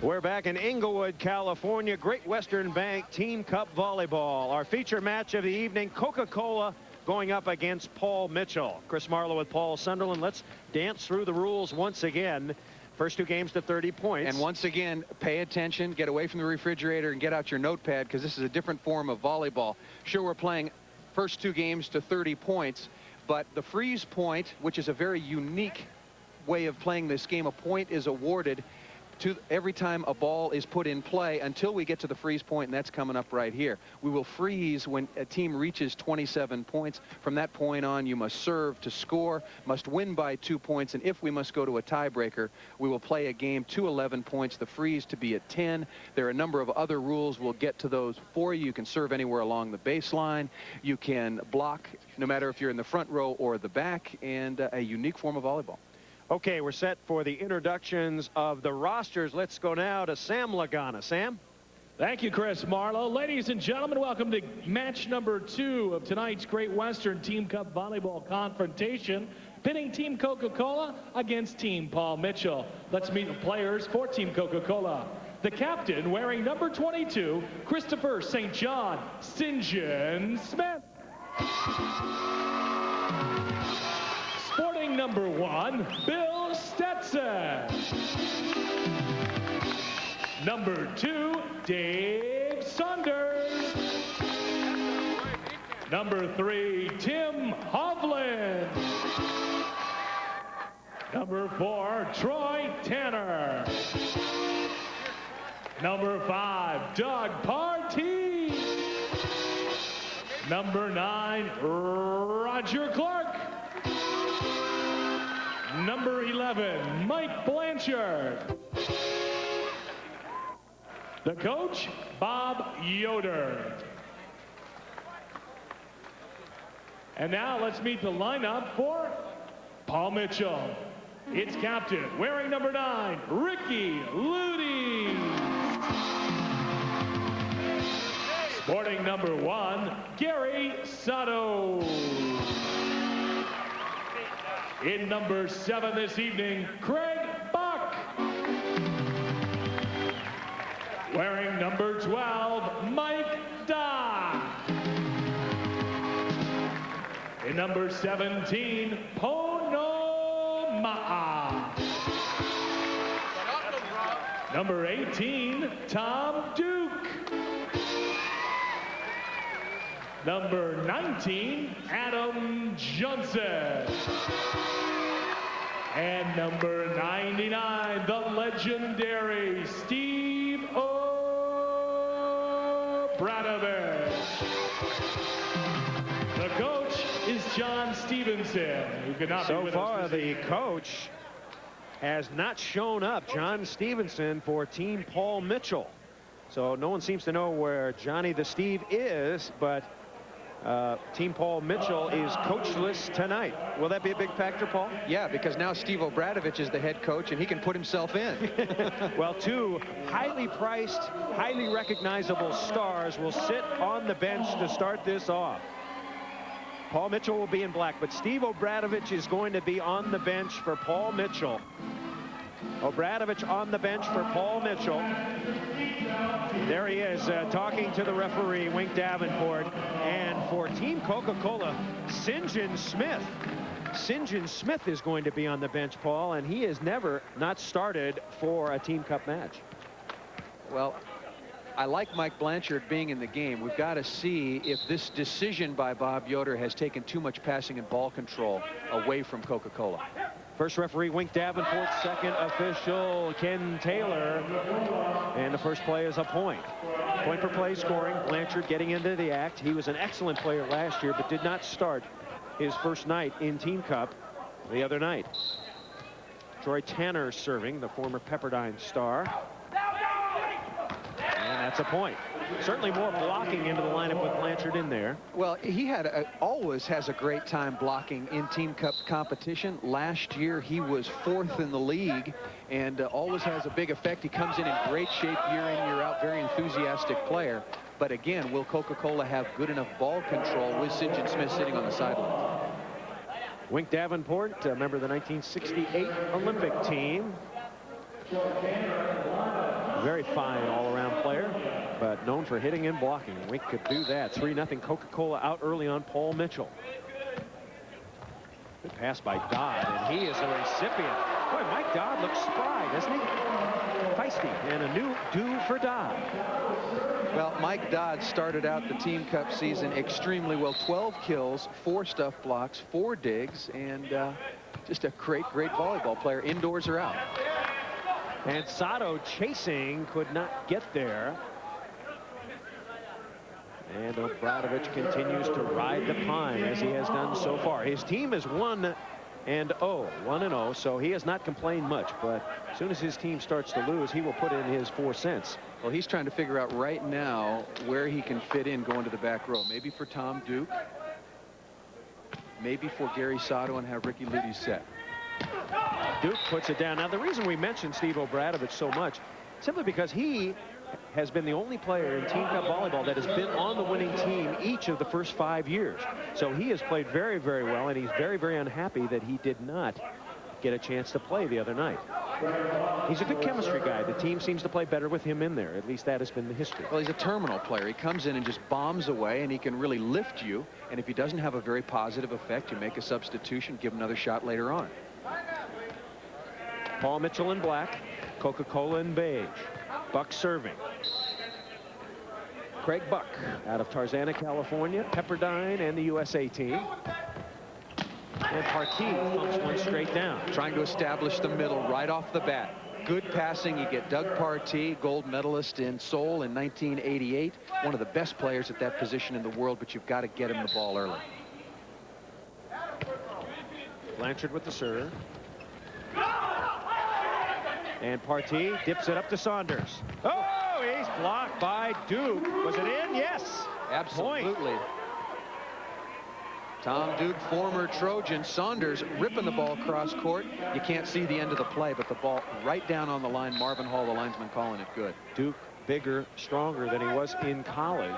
We're back in Inglewood, California. Great Western Bank Team Cup Volleyball. Our feature match of the evening, Coca-Cola going up against Paul Mitchell. Chris Marlowe with Paul Sunderland. Let's dance through the rules once again. First 2 games to 30 points. And once again, pay attention, get away from the refrigerator and get out your notepad, because this is a different form of volleyball. Sure, we're playing first 2 games to 30 points, but the freeze point, which is a very unique way of playing this game, a point is awarded to every time a ball is put in play until we get to the freeze point, and that's coming up right here. We will freeze when a team reaches 27 points. From that point on, you must serve to score, must win by 2 points, and if we must go to a tiebreaker, we will play a game to 11 points, the freeze to be at 10. There are a number of other rules. We'll get to those for you. You can serve anywhere along the baseline. You can block no matter if you're in the front row or the back, and a unique form of volleyball. Okay, we're set for the introductions of the rosters. Let's go now to Sam Lagana. Sam? Thank you, Chris Marlowe. Ladies and gentlemen, welcome to match number 2 of tonight's Great Western Team Cup Volleyball Confrontation, pitting Team Coca-Cola against Team Paul Mitchell. Let's meet the players for Team Coca-Cola. The captain, wearing number 22, Christopher St. John St. Smith. Sporting number 1, Bill Stetson. Number 2, Dave Saunders. Number 3, Tim Hovland. Number 4, Troy Tanner. Number 5, Doug Partee. Number 9, Roger Clark. Number 11, Mike Blanchard. The coach, Bob Yoder. And now let's meet the lineup for Paul Mitchell. Its captain, wearing number 9, Ricky Ludy. Sporting number 1, Gary Sato. In number 7 this evening, Craig Buck. Wearing number 12, Mike Dodd. In number 17, Pono Ma'a. Number 18, Tom Duke. Number 19, Adam Johnson. And number 99, the legendary Steve O'Bradovich. The coach is John Stevenson, who could not be with us. So far, the coach has not shown up, John Stevenson, for Team Paul Mitchell. So no one seems to know where Johnny the Steve is, but Team Paul Mitchell is coachless tonight. Will that be a big factor, Paul? Yeah, because now Steve O'Bradovich is the head coach, and he can put himself in. Well, 2 highly priced, highly recognizable stars will sit on the bench to start this off. Paul Mitchell will be in black, but Steve O'Bradovich is going to be on the bench for Paul Mitchell. O'Bradovich on the bench for Paul Mitchell. There he is, talking to the referee, Wink Davenport. And for Team Coca-Cola, St. Smith. St. Smith is going to be on the bench, Paul, and he has never not started for a Team Cup match. Well, I like Mike Blanchard being in the game. We've got to see if this decision by Bob Yoder has taken too much passing and ball control away from Coca-Cola. First referee, Wink Davenport. Second official, Ken Taylor. And the first play is a point. Point per play scoring. Blanchard getting into the act. He was an excellent player last year, but did not start his first night in Team Cup the other night. Troy Tanner serving, the former Pepperdine star. And that's a point. Certainly more blocking into the lineup with Blanchard in there. Well, he had always has a great time blocking in Team Cup competition. Last year, he was 4th in the league and always has a big effect. He comes in great shape year in, year out, very enthusiastic player. But again, will Coca-Cola have good enough ball control with St. Smith sitting on the sideline? Wink Davenport, a member of the 1968 Olympic team. Very fine all-around player, but known for hitting and blocking. Wink could do that. 3-0 Coca-Cola out early on Paul Mitchell. Good pass by Dodd, and he is a recipient. Boy, Mike Dodd looks spry, doesn't he? Feisty, and a new due for Dodd. Well, Mike Dodd started out the Team Cup season extremely well. 12 kills, 4 stuff blocks, 4 digs, and just a great volleyball player, indoors or out. And Sato chasing, could not get there. And Obradovic continues to ride the pine as he has done so far. His team is 1-0, so he has not complained much, but as soon as his team starts to lose, he will put in his 4 cents. Well, he's trying to figure out right now where he can fit in going to the back row. Maybe for Tom Duke, maybe for Gary Sato, and have Ricky Ludy set. Duke puts it down. Now, the reason we mentioned Steve Obradovic so much, simply because he has been the only player in Team Cup volleyball that has been on the winning team each of the first 5 years. So he has played very, very well, and he's very, very unhappy that he did not get a chance to play the other night. He's a good chemistry guy. The team seems to play better with him in there. At least that has been the history. Well, he's a terminal player. He comes in and just bombs away, and he can really lift you. And if he doesn't have a very positive effect, you make a substitution, give him another shot later on. Paul Mitchell in black, Coca-Cola in beige. Buck serving. Craig Buck out of Tarzana, California, Pepperdine, and the USA team. And Partee thumps one straight down. Trying to establish the middle right off the bat. Good passing. You get Doug Partee, gold medalist in Seoul in 1988. One of the best players at that position in the world, but you've got to get him the ball early. Blanchard with the serve. And Partee dips it up to Saunders. Oh, he's blocked by Duke. Was it in? Yes. Absolutely. Point. Tom Duke, former Trojan. Saunders ripping the ball across court. You can't see the end of the play, but the ball right down on the line. Marvin Hall, the linesman, calling it good. Duke bigger, stronger than he was in college.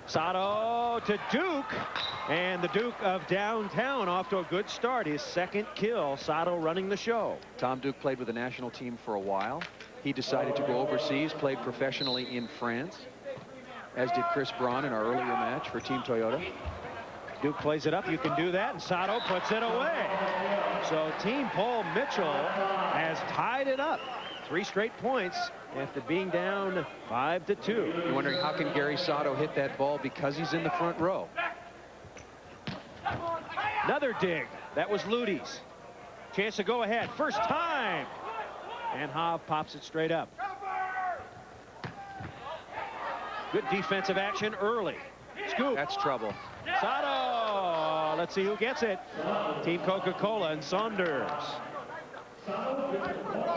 Sato to Duke, and the Duke of downtown off to a good start. His second kill. Sato running the show. Tom Duke played with the national team for a while. He decided to go overseas, played professionally in France, as did Chris Braun in our earlier match for Team Toyota. Duke plays it up. You can do that, and Sato puts it away. So Team Paul Mitchell has tied it up. 3 straight points after being down 5-2. You're wondering how can Gary Sato hit that ball? Because he's in the front row. Another dig. That was Ludy's. Chance to go ahead. First time. And Hav pops it straight up. Good defensive action early. Scoop. That's trouble. Sato. Let's see who gets it. Team Coca-Cola and Saunders.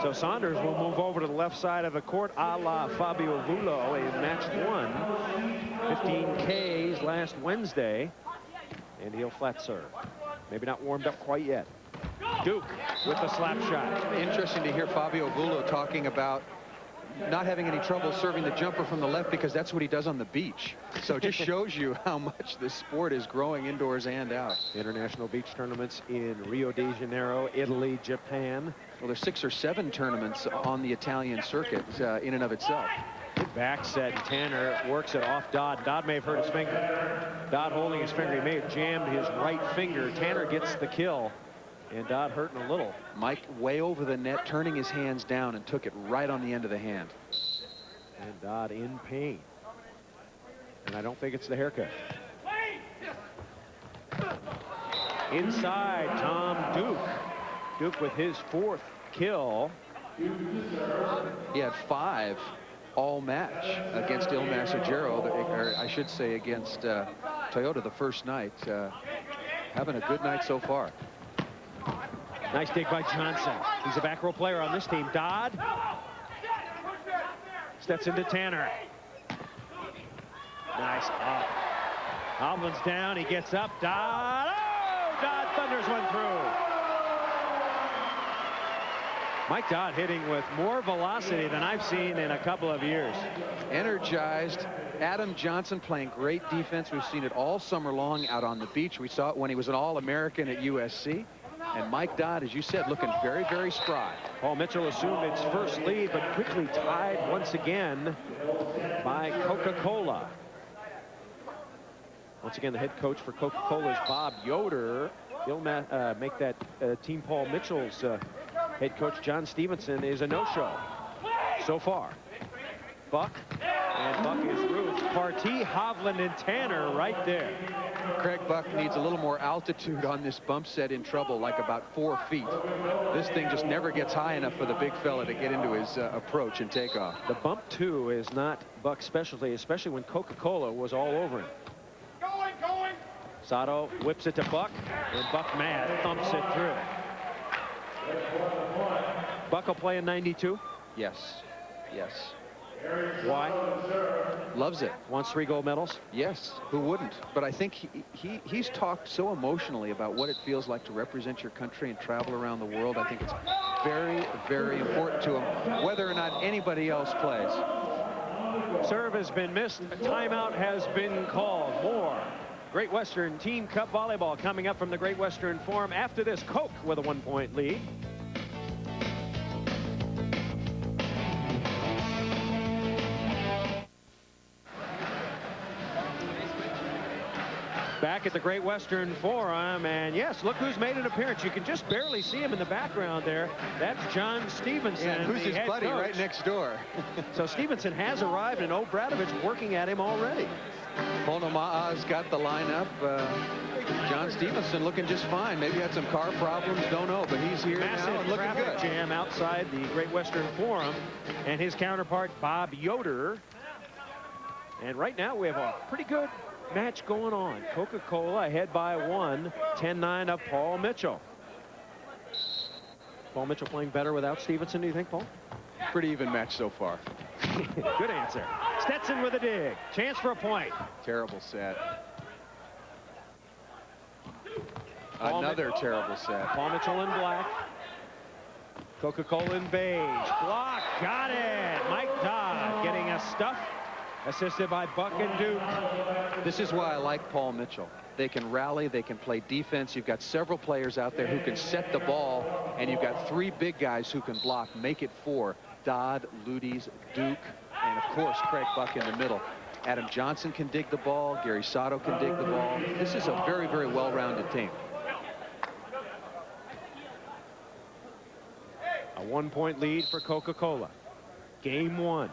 So Saunders will move over to the left side of the court a la Fabio Vullo in match 1. 15 Ks last Wednesday. And he'll flat serve. Maybe not warmed up quite yet. Duke with the slap shot. Interesting to hear Fabio Vullo talking about not having any trouble serving the jumper from the left because that's what he does on the beach. So it just shows you how much this sport is growing indoors and out. International beach tournaments in Rio de Janeiro, Italy, Japan. Well, there's 6 or 7 tournaments on the Italian circuit in and of itself. Good back set. Tanner works it off Dodd. Dodd may have hurt his finger. Dodd holding his finger. He may have jammed his right finger. Tanner gets the kill. And Dodd hurting a little. Mike way over the net, turning his hands down, and took it right on the end of the hand. And Dodd in pain. And I don't think it's the haircut. Inside, Tom Duke. Duke with his 4th kill. He had 5 all match against Il Masagero, or I should say against Toyota the first night. Having a good night so far. Nice dig by Johnson. He's a back row player on this team. Dodd steps into Tanner. Nice up. Hovland's down. He gets up. Dodd. Oh! Dodd thunders one through. Mike Dodd hitting with more velocity than I've seen in a couple of years. Energized. Adam Johnson playing great defense. We've seen it all summer long out on the beach. We saw it when he was an All-American at USC. And Mike Dodd, as you said, looking very, very spry. Paul Mitchell assumed its first lead, but quickly tied once again by Coca-Cola. Once again, the head coach for Coca-Cola is Bob Yoder. He'll make that Team Paul Mitchell's head coach John Stevenson is a no-show so far. Buck, and Buck is Ruth. Partee, Hovland, and Tanner right there. Craig Buck needs a little more altitude on this bump set in trouble, like about 4 feet. This thing just never gets high enough for the big fella to get into his approach and takeoff. The bump, too, is not Buck's specialty, especially when Coca-Cola was all over him. Sato whips it to Buck, and Buck mad thumps it through. Buck will play in 92? Yes. Yes. Why? Loves it. Wants 3 gold medals? Yes, who wouldn't? But I think he's talked so emotionally about what it feels like to represent your country and travel around the world. I think it's very, very important to him, whether or not anybody else plays. Serve has been missed. A timeout has been called. More Great Western Team Cup volleyball coming up from the Great Western Forum. After this, Coke with a 1-point lead. Back at the Great Western Forum, and yes, look who's made an appearance. You can just barely see him in the background there. That's John Stevenson. Yeah, who's his buddy coach. right next door. So Stevenson has arrived, and Obradovich working at him already. Ponoma'a's got the lineup. John Stevenson looking just fine. Maybe had some car problems, don't know, but he's here now and looking good. Massive jam outside the Great Western Forum, and his counterpart Bob Yoder. And right now we have a pretty good match going on. Coca-Cola ahead by 1, 10-9 of Paul Mitchell. Paul Mitchell playing better without Stevenson, do you think, Paul? Pretty even match so far. Good answer. Stetson with a dig. Chance for a point. Terrible set. Another terrible set. Paul Mitchell in black. Coca-Cola in beige. Block. Got it. Mike Dodd getting a stuff. Assisted by Buck and Duke. This is why I like Paul Mitchell. They can rally, they can play defense. You've got several players out there who can set the ball, and you've got 3 big guys who can block, make it 4. Dodd, Ludes, Duke, and of course Craig Buck in the middle. Adam Johnson can dig the ball. Gary Sato can dig the ball. This is a very, very well-rounded team. A 1-point lead for Coca-Cola. Game 1.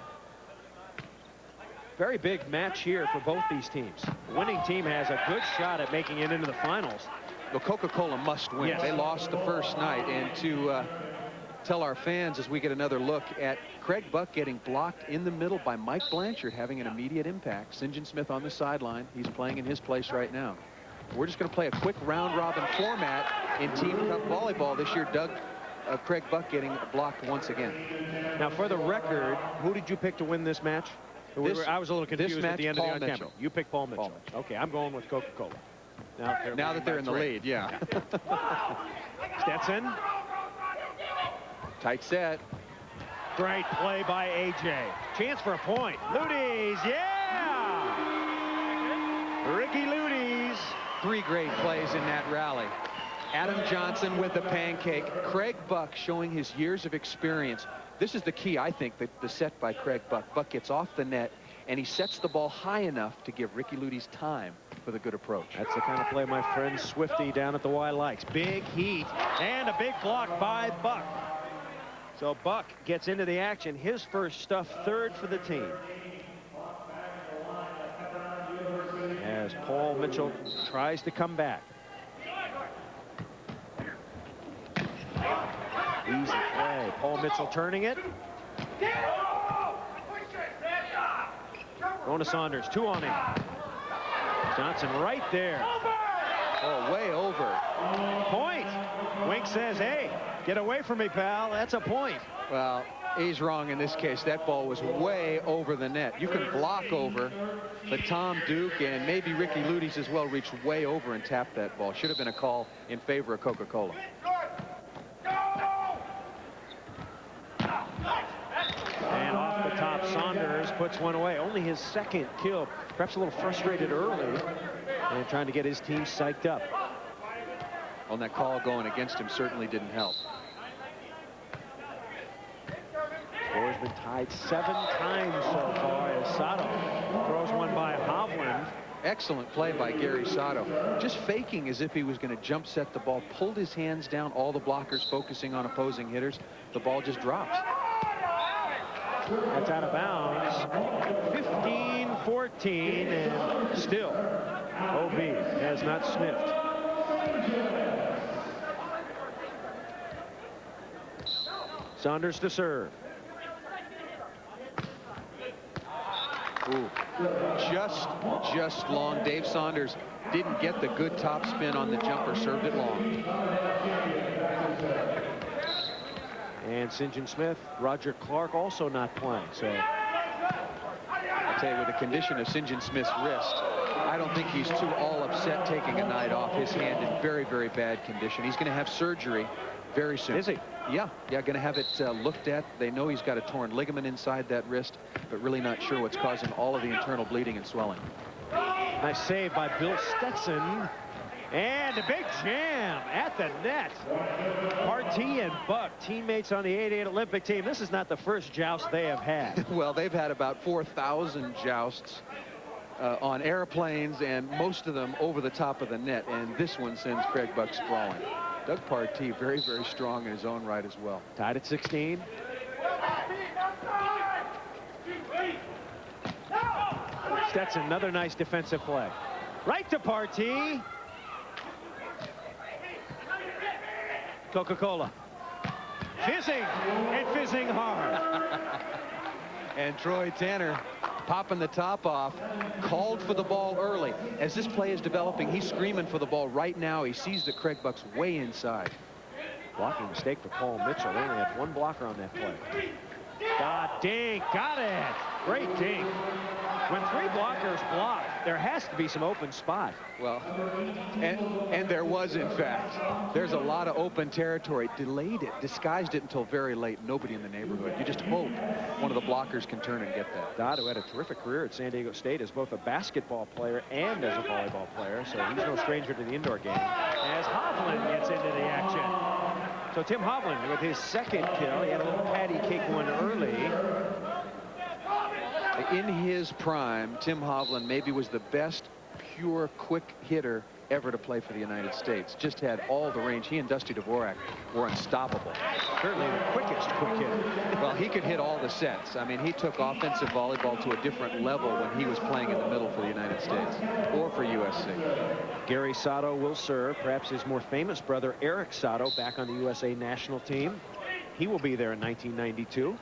Very big match here for both these teams. The winning team has a good shot at making it into the finals. Well, Coca-Cola must win. Yes. They lost the first night. And to tell our fans as we get another look at Craig Buck getting blocked in the middle by Mike Blanchard, having an immediate impact. St. John Smith on the sideline. He's playing in his place right now. We're just going to play a quick round-robin format in Team Cup volleyball this year. Craig Buck getting blocked once again. Now, for the record, who did you pick to win this match? I was a little confused at the end of the on-camera. You picked Paul Mitchell. Okay, I'm going with Coca-Cola. Now that they're in the lead, yeah. Stetson. Tight set. Great play by AJ. Chance for a point. Ludes, yeah! Ricky Ludes. 3 great plays in that rally. Adam Johnson with the pancake. Craig Buck showing his years of experience. This is the key, I think, the set by Craig Buck. Buck gets off the net, and he sets the ball high enough to give Ricky Ludes time for the good approach. That's the kind of play my friend Swifty down at the Y likes. Big heat, and a big block by Buck. So Buck gets into the action. His first stuff, 3rd for the team. As Paul Mitchell tries to come back. Easy play. Paul Mitchell turning it. Rona Saunders, 2 on him. Johnson right there. Oh, way over. Point. Wink says, hey, get away from me, pal. That's a point. Well, he's wrong in this case. That ball was way over the net. You can block over, but Tom Duke and maybe Ricky Ludes as well reached way over and tapped that ball. Should have been a call in favor of Coca-Cola. And off the top, Saunders puts one away. Only his 2nd kill. Perhaps a little frustrated early and trying to get his team psyched up. Well, that call going against him certainly didn't help. Score's been tied 7 times so far as Sato throws one by Hovland. Excellent play by Gary Sato. Just faking as if he was going to jump set the ball, pulled his hands down, all the blockers focusing on opposing hitters. The ball just drops. That's out of bounds. 15-14, and still OB has not sniffed. Saunders to serve. Ooh, just long. Dave Saunders didn't get the good top spin on the jumper, served it long. And St. John Smith, Roger Clark also not playing. So I'll tell you, with the condition of St. John Smith's wrist, I don't think he's too all upset taking a night off. His hand in very, very bad condition. He's going to have surgery very soon. Is he? Yeah, going to have it looked at. They know he's got a torn ligament inside that wrist, but really not sure what's causing all of the internal bleeding and swelling. Nice save by Bill Stetson. And a big jam at the net. Partee and Buck, teammates on the '88 Olympic team. This is not the first joust they have had. Well, they've had about 4,000 jousts on airplanes, and most of them over the top of the net. And this one sends Craig Buck sprawling. Doug Partee, very, very strong in his own right as well. Tied at 16. Stetson, another nice defensive play. Right to Partee. Coca-Cola. Fizzing, and fizzing hard. And Troy Tanner popping the top off, called for the ball early. As this play is developing, he's screaming for the ball right now. He sees that Craig Buck's way inside. Blocking mistake for Paul Mitchell. They only had 1 blocker on that play. Dink, got it. Great dink. When 3 blockers block, there has to be some open spot. Well, and there was, in fact. There's a lot of open territory. Delayed it, disguised it until very late. Nobody in the neighborhood. You just hope one of the blockers can turn and get that. Dodd, who had a terrific career at San Diego State as both a basketball player and as a volleyball player, so he's no stranger to the indoor game. As Hovland gets into the action. So Tim Hovland with his 2nd kill. He had a little patty cake one early. In his prime, Tim Hovland maybe was the best pure quick hitter ever to play for the United States. Just had all the range. He and Dusty Dvorak were unstoppable. Certainly the quickest quick hitter. Well, he could hit all the sets. I mean, he took offensive volleyball to a different level when he was playing in the middle for the United States or for USC. Gary Sato will serve. Perhaps his more famous brother, Eric Sato, back on the USA national team. He will be there in 1992.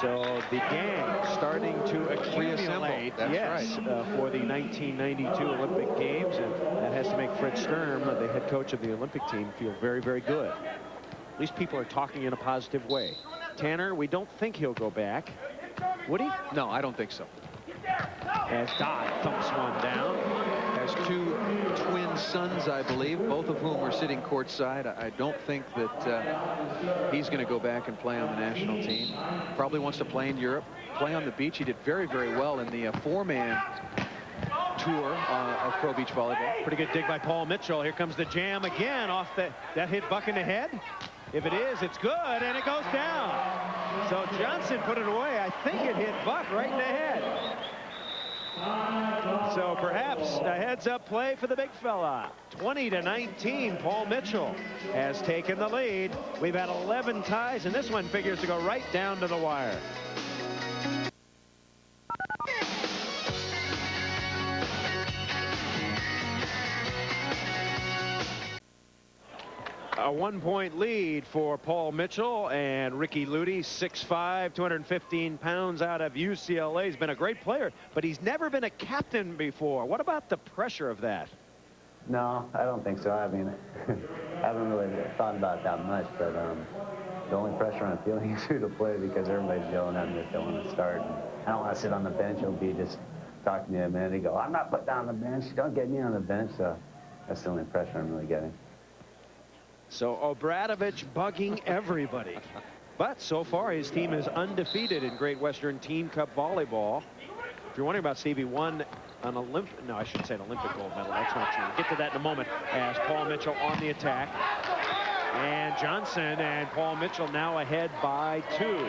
So the gang starting to accumulate, yes, right. For the 1992 Olympic Games, and that has to make Fred Sturm, the head coach of the Olympic team, feel very, very good. At least people are talking in a positive way. Tanner, we don't think he'll go back. Would he? No, I don't think so. As Dodd thumps one down. Has 2 twin sons, I believe, both of whom are sitting courtside. I don't think that he's going to go back and play on the national team. Probably wants to play in Europe, play on the beach. He did very, very well in the 4-man tour of Pro Beach Volleyball. Pretty good dig by Paul Mitchell. Here comes the jam again off that hit Buck in the head. If it is, it's good, and it goes down. So Johnson put it away. I think it hit Buck right in the head. So perhaps a heads-up play for the big fella. 20-19, Paul Mitchell has taken the lead. We've had 11 ties, and this one figures to go right down to the wire. A 1-point lead for Paul Mitchell, and Ricky Ludy, 6'5", 215 pounds, out of UCLA. He's been a great player, but he's never been a captain before. What about the pressure of that? No, I don't think so. I mean, I haven't really thought about it that much, but the only pressure I'm feeling is who to play, because everybody's yelling at me if they want to start. And I don't want to sit on the bench. It'll be just talk to me a minute and go, I'm not put down on the bench. Don't get me on the bench. So that's the only pressure I'm really getting. So Obradovich bugging everybody. But so far his team is undefeated in Great Western Team Cup volleyball. If you're wondering about Stevie, won an no, I should say an Olympic gold medal. That's not true. We'll get to that in a moment as Paul Mitchell on the attack. And Johnson and Paul Mitchell now ahead by 2.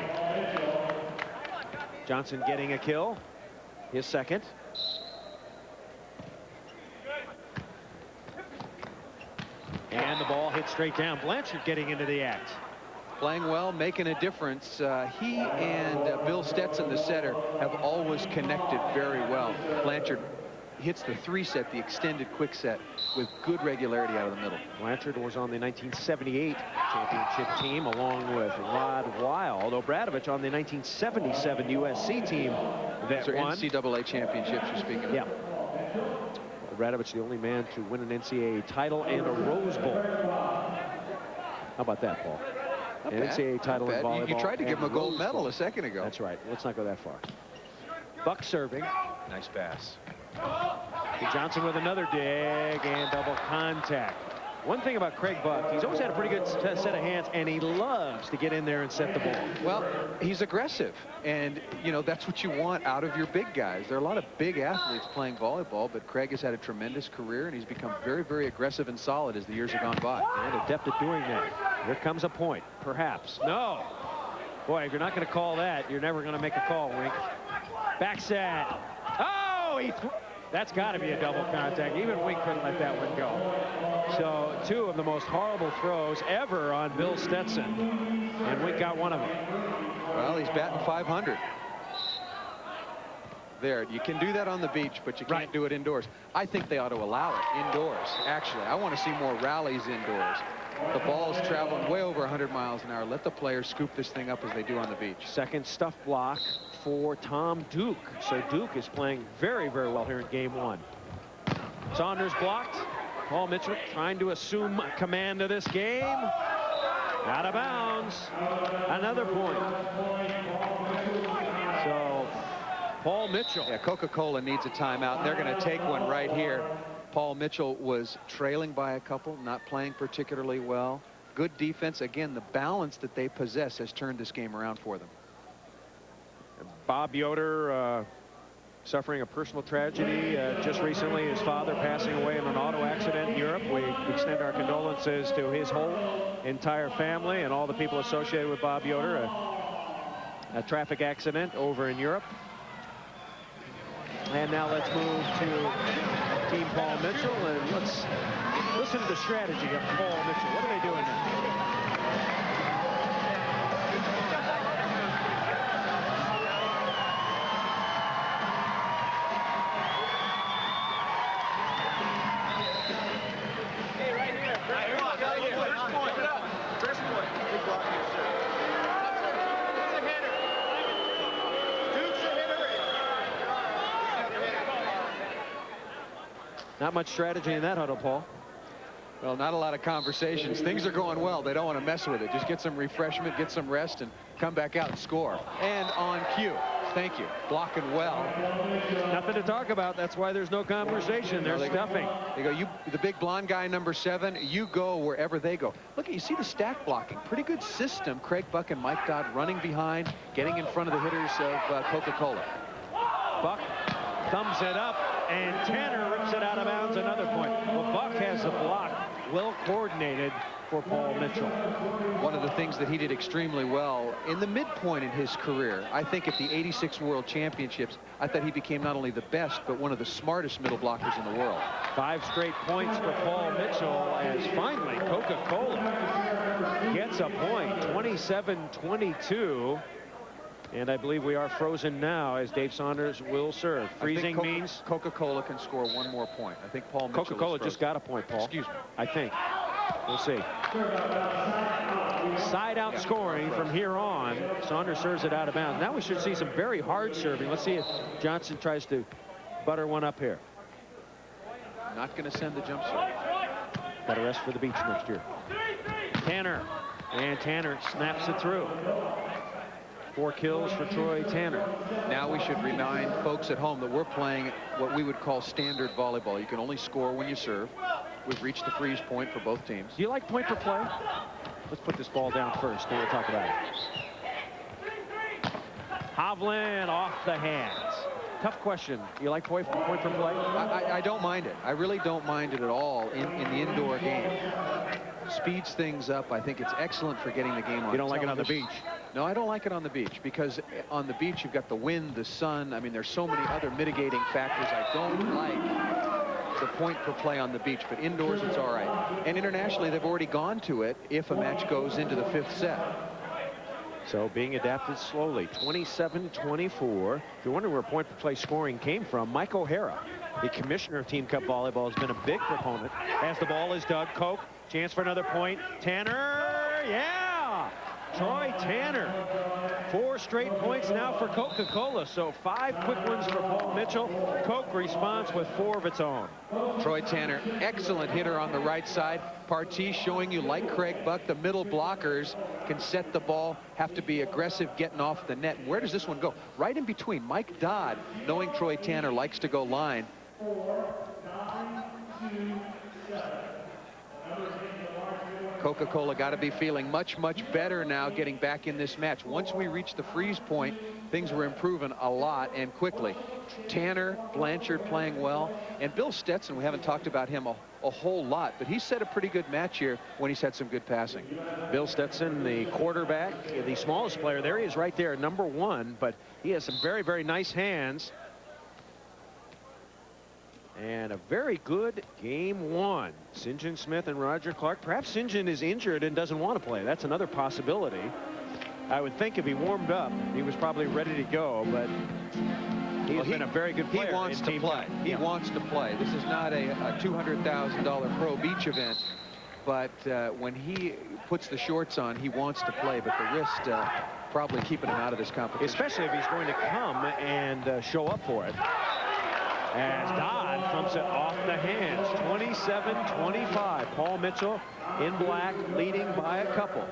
Johnson getting a kill, his second. And the ball hit straight down. Blanchard getting into the act. Playing well, making a difference. He and Bill Stetson, the setter, have always connected very well. Blanchard hits the 3-set, the extended quick set, with good regularity out of the middle. Blanchard was on the 1978 championship team along with Rod Weil, although Bradovich on the 1977 USC team that won. NCAA championships you're speaking of. Yeah. Bradovich, the only man to win an NCAA title and a Rose Bowl. How about that, Paul? An NCAA title in volleyball. You tried to give him a gold medal a second ago. That's right. Let's not go that far. Buck serving. Nice pass. Johnson with another dig and double contact. One thing about Craig Buck, he's always had a pretty good set of hands, and he loves to get in there and set the ball. Well, he's aggressive, and you know that's what you want out of your big guys. There are a lot of big athletes playing volleyball, but Craig has had a tremendous career, and he's become very, very aggressive and solid as the years have gone by. And adept at doing that. Here comes a point, perhaps. No. Boy, if you're not going to call that, you're never going to make a call, Wink. Back set. Oh, that's got to be a double contact. Even Wink couldn't let that one go. So 2 of the most horrible throws ever on Bill Stetson, and Wink got one of them. Well, he's batting 500. There, you can do that on the beach, but you can't do it indoors. I think they ought to allow it indoors. Actually, I want to see more rallies indoors. The ball's traveling way over 100 miles an hour. Let the players scoop this thing up as they do on the beach. Second stuff block for Tom Duke. So Duke is playing very, very well here in game 1. Saunders blocked. Paul Mitchell trying to assume command of this game. Out of bounds. Another point. So Paul Mitchell. Yeah, Coca-Cola needs a timeout. They're going to take one right here. Paul Mitchell was trailing by a couple, not playing particularly well. Good defense. Again, the balance that they possess has turned this game around for them. Bob Yoder suffering a personal tragedy just recently. His father passing away in an auto accident in Europe. We extend our condolences to his whole entire family and all the people associated with Bob Yoder. A traffic accident over in Europe. And now let's move to Team Paul Mitchell, and let's listen to the strategy of Paul Mitchell. What are they doing now? Not much strategy in that huddle, Paul. Well, not a lot of conversations. Things are going well. They don't want to mess with it. Just get some refreshment, get some rest, and come back out and score. And on cue. Thank you. Blocking well. Nothing to talk about. That's why there's no conversation. They're stuffing. They go, you, the big blonde guy, number 7, you go wherever they go. Look, you see the stack blocking. Pretty good system. Craig Buck and Mike Dodd running behind, getting in front of the hitters of Coca-Cola. Buck thumbs it up, and Tanner rips it out of bounds. Another point. Well, Buck has the block well coordinated for Paul Mitchell. One of the things that he did extremely well in the midpoint in his career, I think at the '86 World Championships, I thought he became not only the best, but one of the smartest middle blockers in the world. 5 straight points for Paul Mitchell as finally Coca-Cola gets a point. 27-22. And I believe we are frozen now as Dave Saunders will serve. Freezing means Coca-Cola can score one more point. I think Paul Mitchell Coca-Cola just got a point, Paul. Excuse me. I think. We'll see. Side out scoring from here on. Saunders serves it out of bounds. Now we should see some very hard serving. Let's see if Johnson tries to butter one up here. Not going to send the jump serve. Got to rest for the beach next year. Tanner. And Tanner snaps it through. 4 kills for Troy Tanner. Now we should remind folks at home that we're playing what we would call standard volleyball. You can only score when you serve. We've reached the freeze point for both teams. Do you like point per play? Let's put this ball down first, then we'll talk about it. Hovland off the hands. Tough question. You like point for play? I don't mind it. I really don't mind it at all in the indoor game. Speeds things up. I think it's excellent for getting the game on. You don't like it on the beach? No, I don't like it on the beach, because on the beach you've got the wind, the sun. I mean, there's so many other mitigating factors. I don't like the point per play on the beach, but indoors it's all right. And internationally they've already gone to it if a match goes into the 5th set. So being adapted slowly. 27-24. If you're wondering where point per play scoring came from, Mike O'Hara, the commissioner of Team Cup Volleyball, has been a big proponent. As the ball is dug, Coke, chance for another point. Tanner, yeah! Troy Tanner. 4 straight points now for Coca-Cola. So 5 quick ones for Paul Mitchell. Coke responds with 4 of its own. Troy Tanner, excellent hitter on the right side. Partee showing you, like Craig Buck, the middle blockers can set the ball, have to be aggressive getting off the net. And where does this one go? Right in between. Mike Dodd, knowing Troy Tanner likes to go line. Coca-Cola got to be feeling much, much better now getting back in this match. Once we reached the freeze point, things were improving a lot and quickly. Tanner, Blanchard playing well, and Bill Stetson, we haven't talked about him a whole lot, but he's set a pretty good match here when he's had some good passing. Bill Stetson, the quarterback, the smallest player there. He is right there, number 1, but he has some very, very nice hands. And a very good game 1. St. John Smith and Roger Clark. Perhaps St. John is injured and doesn't want to play. That's another possibility. I would think if he warmed up, he was probably ready to go, but he has been a very good player. He wants to play. He wants to play. This is not a $200,000 pro beach event, but when he puts the shorts on, he wants to play, but the wrist probably keeping him out of this competition. Especially if he's going to come and show up for it. As Dodd thumps it off the hands. 27-25. Paul Mitchell in black, leading by a couple.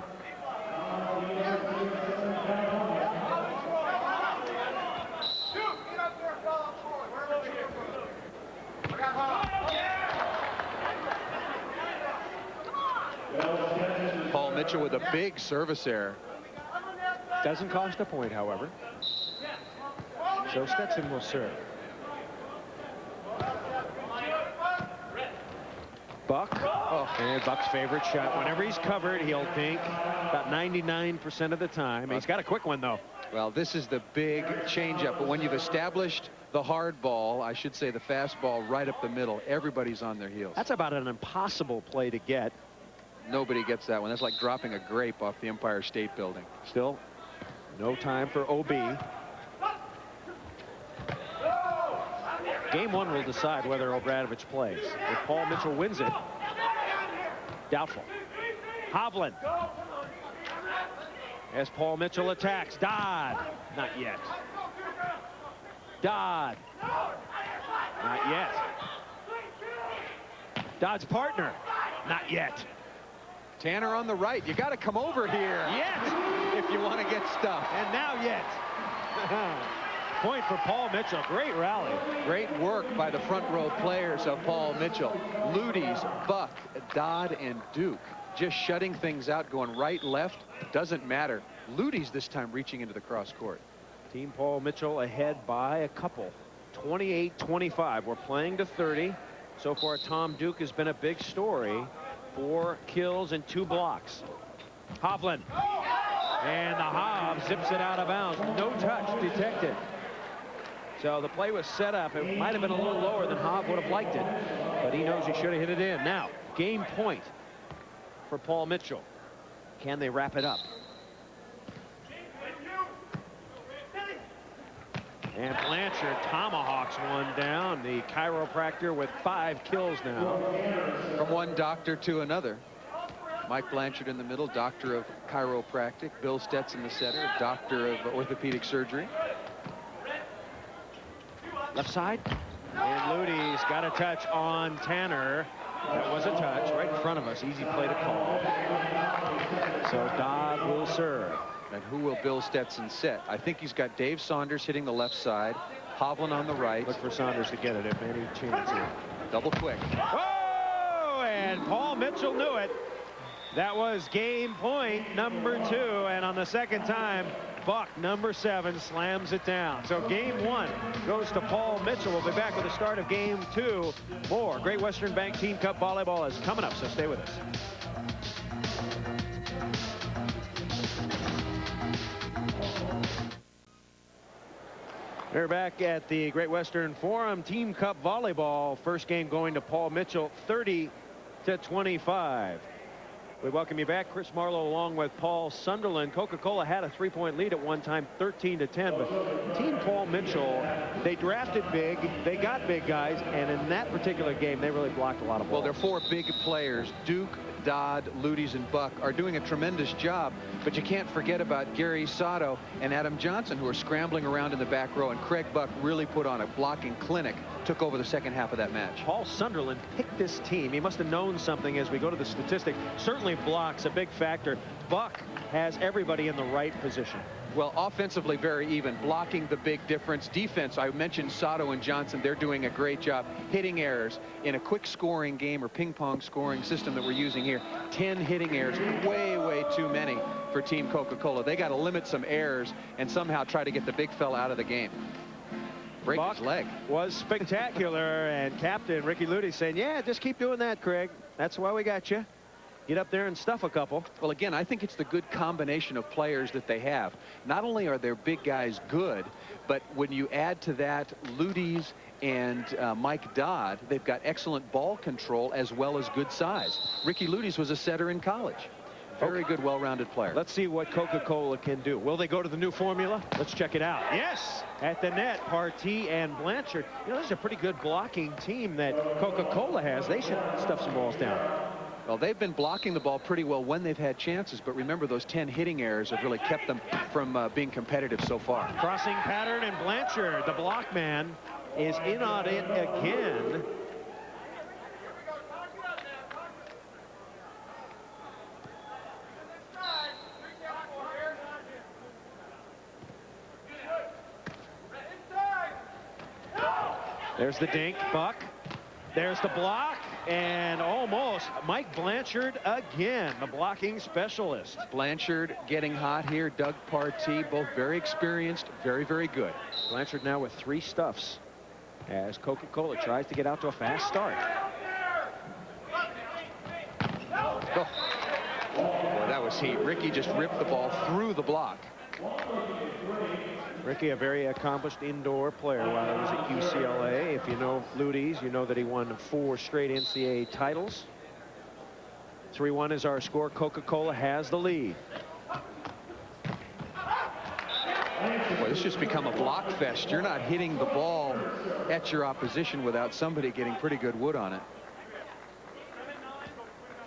Paul Mitchell with a big service error. Doesn't cost a point, however. So Stetson will serve. Buck, and Buck's favorite shot. Whenever he's covered, he'll dink about 99% of the time. He's got a quick one, though. Well, this is the big changeup, but when you've established the hard ball, I should say the fastball right up the middle, everybody's on their heels. That's about an impossible play to get. Nobody gets that one. That's like dropping a grape off the Empire State Building. Still, no time for OB. Game 1 will decide whether Obradovich plays. If Paul Mitchell wins it, doubtful. Hovland. As Paul Mitchell attacks. Dodd. Not yet. Dodd. Not yet. Dodd's partner. Not yet. Tanner on the right. You got to come over here. Yet. If you want to get stuff. And now yet. Point for Paul Mitchell. Great rally. Great work by the front row players of Paul Mitchell. Ludies, Buck, Dodd, and Duke just shutting things out, going right, left. Doesn't matter. Ludies this time reaching into the cross court. Team Paul Mitchell ahead by a couple. 28-25. We're playing to 30. So far, Tom Duke has been a big story. 4 kills and 2 blocks. Hovland. And the Hob zips it out of bounds. No touch detected. So the play was set up. It might have been a little lower than Hob would have liked it, but he knows he should have hit it in. Now, game point for Paul Mitchell. Can they wrap it up? And Blanchard tomahawks one down. The chiropractor with 5 kills now. From one doctor to another. Mike Blanchard in the middle, doctor of chiropractic. Bill Stetson, the center, doctor of orthopedic surgery. Left side. And Ludi's got a touch on Tanner. That was a touch right in front of us. Easy play to call. So Dodd will serve. And who will Bill Stetson set? I think he's got Dave Saunders hitting the left side. Hovland on the right. Look for Saunders to get it if any chance here. Double quick. Oh, and Paul Mitchell knew it. That was game point number 2. And on the second time, Buck, number 7, slams it down. So game 1 goes to Paul Mitchell. We'll be back with the start of game 2. More Great Western Bank Team Cup volleyball is coming up, so stay with us. We're back at the Great Western Forum. Team Cup volleyball. First game going to Paul Mitchell, 30-25. We welcome you back. Chris Marlowe along with Paul Sunderland. Coca-Cola had a 3-point lead at one time, 13-10. But Team Paul Mitchell, they drafted big. They got big guys. And in that particular game, they really blocked a lot of balls. Well, they're 4 big players. Duke, Dodd, Luties, and Buck are doing a tremendous job, but you can't forget about Gary Sato and Adam Johnson, who are scrambling around in the back row, and Craig Buck really put on a blocking clinic, took over the second half of that match. Paul Sunderland picked this team. He must have known something as we go to the statistic. Certainly blocks, a big factor. Buck has everybody in the right position. Well, offensively, very even. Blocking, the big difference. Defense, I mentioned Sato and Johnson. They're doing a great job hitting errors in a quick scoring game or ping pong scoring system that we're using here. 10 hitting errors, way too many for Team Coca-Cola. They got to limit some errors and somehow try to get the big fella out of the game. Break Buck his leg. Was spectacular, and Captain Ricky Lutie saying, yeah, just keep doing that, Craig. That's why we got you. Get up there and stuff a couple. Well, again, I think it's the good combination of players that they have. Not only are their big guys good, but when you add to that Luties and Mike Dodd, they've got excellent ball control as well as good size. Ricky Luties was a setter in college. Very good, well-rounded player. Let's see what Coca-Cola can do. Will they go to the new formula? Let's check it out. Yes, at the net, Partee and Blanchard. You know, this is a pretty good blocking team that Coca-Cola has. They should stuff some balls down. Well, they've been blocking the ball pretty well when they've had chances, but remember, those 10 hitting errors have really kept them from being competitive so far. Crossing pattern, and Blanchard, the block man, is in on it again. There's the dink, Buck. There's the block, and almost Mike Blanchard again, the blocking specialist. Blanchard getting hot here. Doug Partee, both very experienced, very good. Blanchard now with 3 stuffs as Coca-Cola tries to get out to a fast start. Oh. Boy, that was heat. Ricky just ripped the ball through the block. Ricky, a very accomplished indoor player while he was at UCLA. If you know Luties, you know that he won 4 straight NCAA titles. 3-1 is our score. Coca-Cola has the lead. Boy, this just become a block fest. You're not hitting the ball at your opposition without somebody getting pretty good wood on it.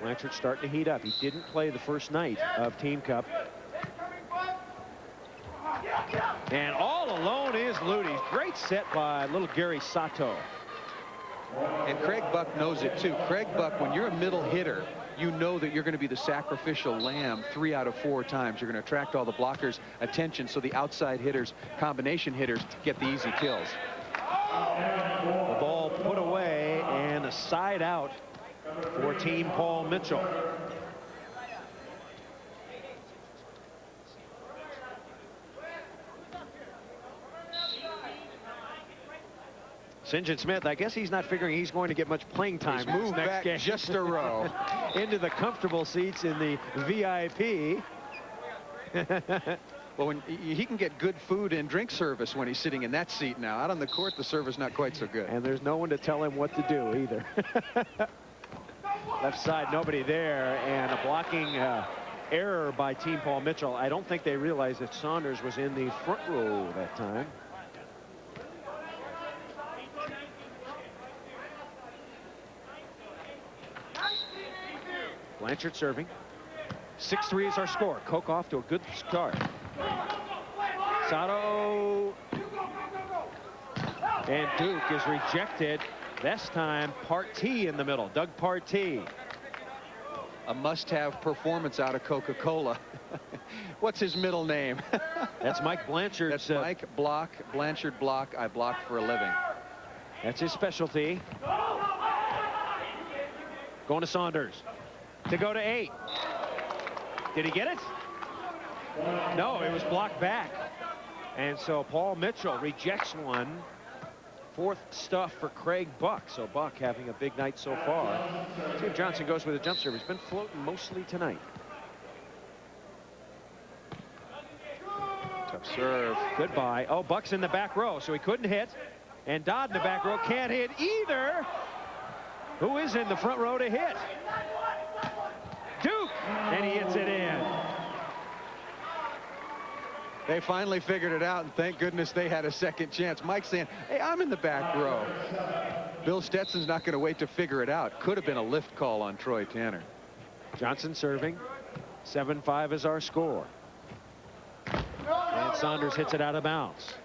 Blanchard starting to heat up. He didn't play the first night of Team Cup. And all alone is Luties. Great set by little Gary Sato. And Craig Buck knows it too. Craig Buck, when you're a middle hitter, you know that you're going to be the sacrificial lamb 3 out of 4 times. You're going to attract all the blockers' attention so the outside hitters, combination hitters, get the easy kills. The ball put away and a side out for Team Paul Mitchell. St. John Smith, I guess he's not figuring he's going to get much playing time. He's moved next back game. just a row. Into the comfortable seats in the VIP. Well, when he can get good food and drink service when he's sitting in that seat now. Out on the court, the service not quite so good. And there's no one to tell him what to do either. Left side, nobody there, and a blocking error by Team Paul Mitchell. I don't think they realized that Saunders was in the front row that time. Blanchard serving. 6-3 is our score. Coke off to a good start. Sato. And Duke is rejected. This time, Partee in the middle. Doug Partee. A must-have performance out of Coca-Cola. What's his middle name? That's Mike Blanchard. That's Mike Block, Blanchard Block. I block for a living. That's his specialty. Going to Saunders. To go to 8. Did he get it? No, it was blocked back. And so Paul Mitchell rejects one. Fourth stuff for Craig Buck. So Buck having a big night so far. See if Johnson goes with a jump serve. He's been floating mostly tonight. Tough serve. Goodbye. Oh, Buck's in the back row, so he couldn't hit. And Dodd in the back row can't hit either. Who is in the front row to hit? Duke, and he hits it in. They finally figured it out, and thank goodness they had a second chance. Mike saying, hey, I'm in the back row. Bill Stetson's not going to wait to figure it out. Could have been a lift call on Troy Tanner. Johnson serving. 7-5 is our score. And Saunders hits it out of bounds.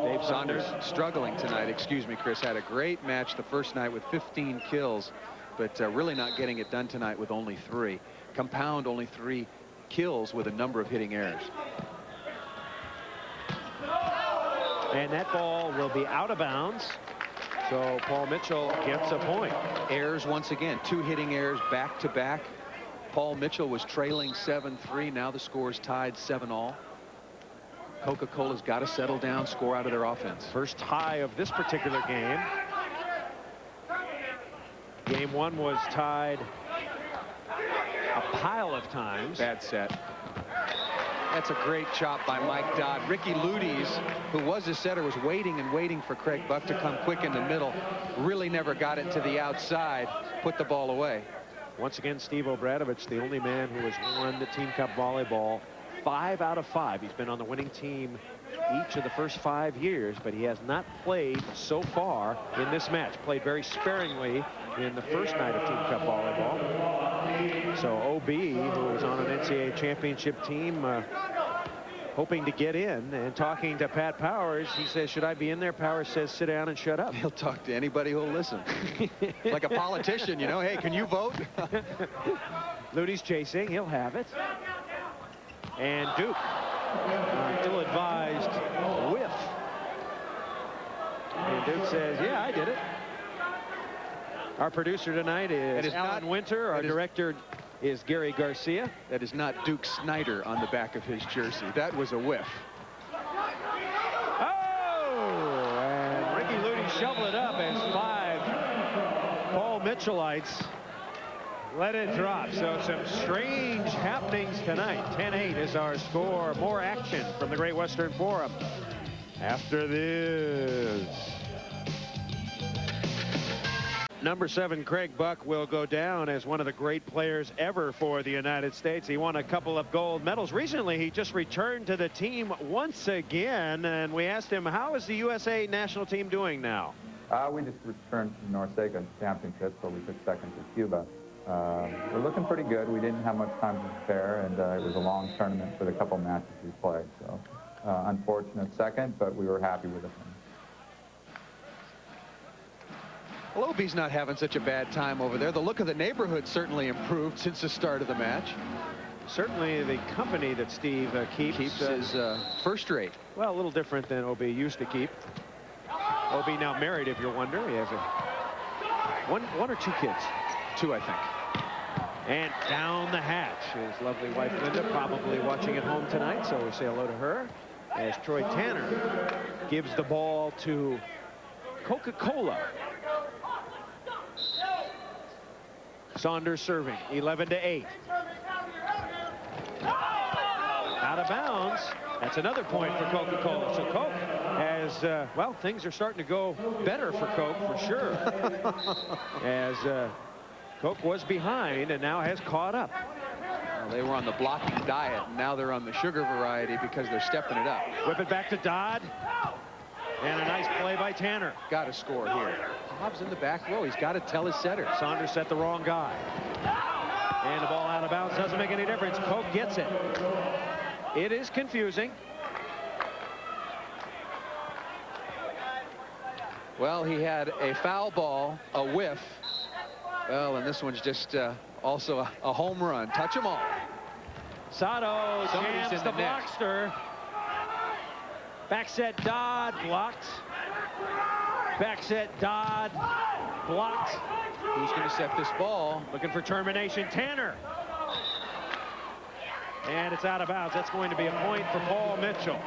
Dave Saunders struggling tonight. Excuse me, Chris. Had a great match the first night with 15 kills, but really not getting it done tonight with only 3. Compound only 3 kills with a number of hitting errors. And that ball will be out of bounds. So Paul Mitchell gets a point. Errors once again. 2 hitting errors back to back. Paul Mitchell was trailing 7-3. Now the score is tied 7-all. Coca-Cola's got to settle down, score out of their offense. First tie of this particular game. Game 1 was tied a pile of times. Bad set. That's a great chop by Mike Dodd. Ricky Ludes, who was a setter, was waiting and waiting for Craig Buck to come quick in the middle. Really never got it to the outside. Put the ball away. Once again, Steve Obradovich, the only man who has won the Team Cup volleyball 5 out of 5. He's been on the winning team each of the first 5 years, but he has not played so far in this match. Played very sparingly in the first night of Team Cup volleyball. So OB, who was on an NCAA championship team, hoping to get in, and talking to Pat Powers, he says, should I be in there? Powers says, sit down and shut up. He'll talk to anybody who'll listen. Like a politician, you know. Hey, can you vote? Ludy's chasing. He'll have it. And Duke, ill-advised whiff. And Duke says, yeah, I did it. Our producer tonight is Alan Winter. Our director is Gary Garcia. That is not Duke Snyder on the back of his jersey. That was a whiff. Oh! And Ricky Ludy shoveled it up as 5 Paul Mitchellites let it drop. So some strange happenings tonight. 10-8 is our score. More action from the Great Western Forum after this. Number 7, Craig Buck, will go down as one of the great players ever for the United States. He won a couple of gold medals. Recently, he just returned to the team once again, and we asked him, how is the USA national team doing now? We just returned from the Norseca Championship, so we took second to Cuba. We're looking pretty good. We didn't have much time to prepare, and it was a long tournament for the couple matches we played. So unfortunate second, but we were happy with it. Well, OB's not having such a bad time over there. The look of the neighborhood certainly improved since the start of the match. Certainly the company that Steve keeps is first rate. Well, a little different than OB used to keep. OB now married, if you're wondering. He has one or 2 kids. 2, I think. And down the hatch. His lovely wife, Linda, probably watching at home tonight, so we say hello to her. As Troy Tanner gives the ball to Coca-Cola. Saunders serving, 11-8. Out of bounds. That's another point for Coca-Cola. So Coke has, well, things are starting to go better for Coke for sure. As Coke was behind and now has caught up. Well, they were on the blocking diet, and now they're on the sugar variety because they're stepping it up. Whip it back to Dodd. And a nice play by Tanner. Got to score here. Hobbs in the back row. He's got to tell his setter. Saunders set the wrong guy. And the ball out of bounds doesn't make any difference. Coke gets it. It is confusing. Well, he had a foul ball, a whiff. Well, and this one's just also a home run. Touch them all. Sato Somebody's jams in the the net. blockster. Back set Dodd blocked. Back set Dodd blocked. Who's going to set this ball? Looking for termination. Tanner. And it's out of bounds. That's going to be a point for Paul Mitchell.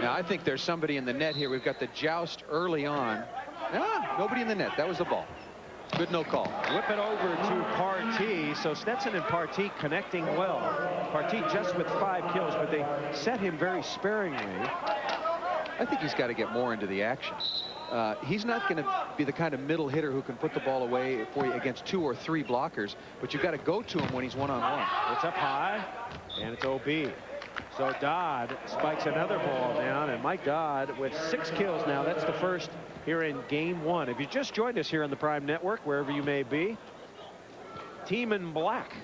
Now, I think there's somebody in the net here. We've got the joust early on. Nobody in the net. That was the ball. Good no call. Whip it over to Partee. So Stetson and Partee connecting well. Partee just with 5 kills, but they set him very sparingly. I think he's got to get more into the action. He's not going to be the kind of middle hitter who can put the ball away for you against 2 or 3 blockers, but you've got to go to him when he's one-on-one. It's up high, and it's OB. So Dodd spikes another ball down, and Mike Dodd with 6 kills now. That's the first here in game 1. If you just joined us here on the Prime Network, wherever you may be, Team in Black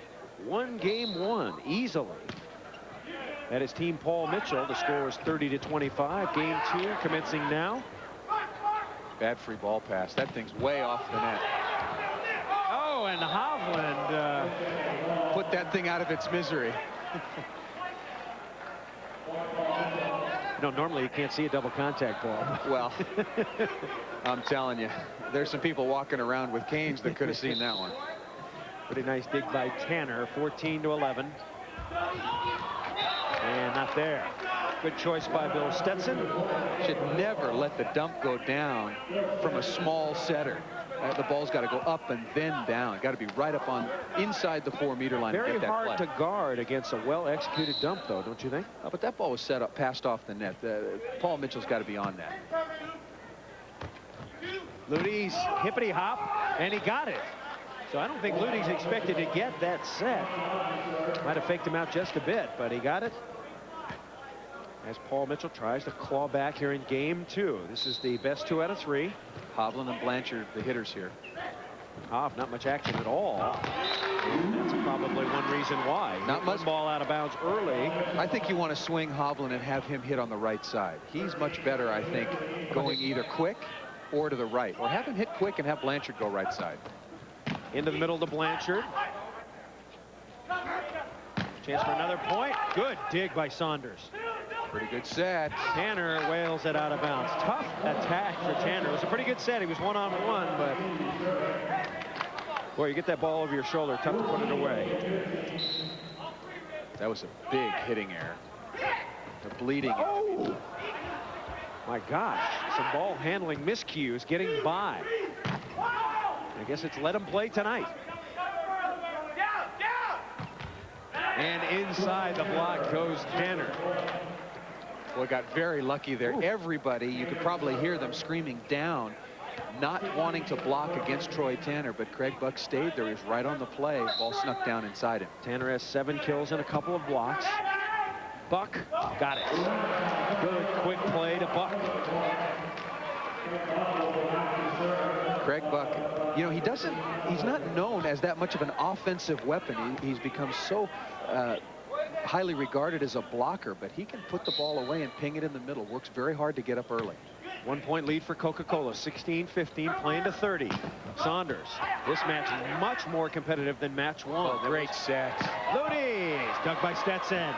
won game 1 easily. That is Team Paul Mitchell. The score is 30-25. Game 2 commencing now. Bad free ball pass. That thing's way off the net. Oh, and Hovland put that thing out of its misery. No, normally you can't see a double contact ball. Well, I'm telling you, there's some people walking around with canes that could have seen that one. Pretty nice dig by Tanner. 14-11. And not there. Good choice by Bill Stetson. Should never let the dump go down from a small setter. The ball's got to go up and then down. Got to be right up on inside the 4-meter line. Very to get that hard play. to guard against a well-executed dump, though, don't you think? Oh, but that ball was set up, passed off the net. Paul Mitchell's got to be on that. Ludy's hippity hop, and he got it. So I don't think Ludy's expected to get that set. Might have faked him out just a bit, but he got it. As Paul Mitchell tries to claw back here in game 2. This is the best 2 out of 3. Hovland and Blanchard, the hitters here. Hoff, not much action at all. And that's probably one reason why. Not much. Ball out of bounds early. I think you want to swing Hovland and have him hit on the right side. He's much better, I think, going either quick or to the right. Or have him hit quick and have Blanchard go right side. Into the middle to Blanchard. Chance for another point. Good dig by Saunders. Pretty good set. Tanner wails it out of bounds. Tough attack for Tanner. It was a pretty good set. He was one-on-one, but boy, you get that ball over your shoulder, tough to put it away. That was a big hitting error. The bleeding. Oh! My gosh, some ball handling miscues getting by. I guess it's let him play tonight. And inside the block goes Tanner. Well, got very lucky there. Everybody, you could probably hear them screaming down, not wanting to block against Troy Tanner, but Craig Buck stayed there. He was right on the play. Ball snuck down inside him. Tanner has 7 kills and a couple of blocks. Buck got it. Good quick play to Buck. Craig Buck, you know, he's not known as that much of an offensive weapon. He's become so highly regarded as a blocker, but he can put the ball away and ping it in the middle. Works very hard to get up early. 1-point lead for Coca-Cola. 16-15, playing to 30. Saunders. This match is much more competitive than match 1. Oh, great set. Ludy's dug by Stetson.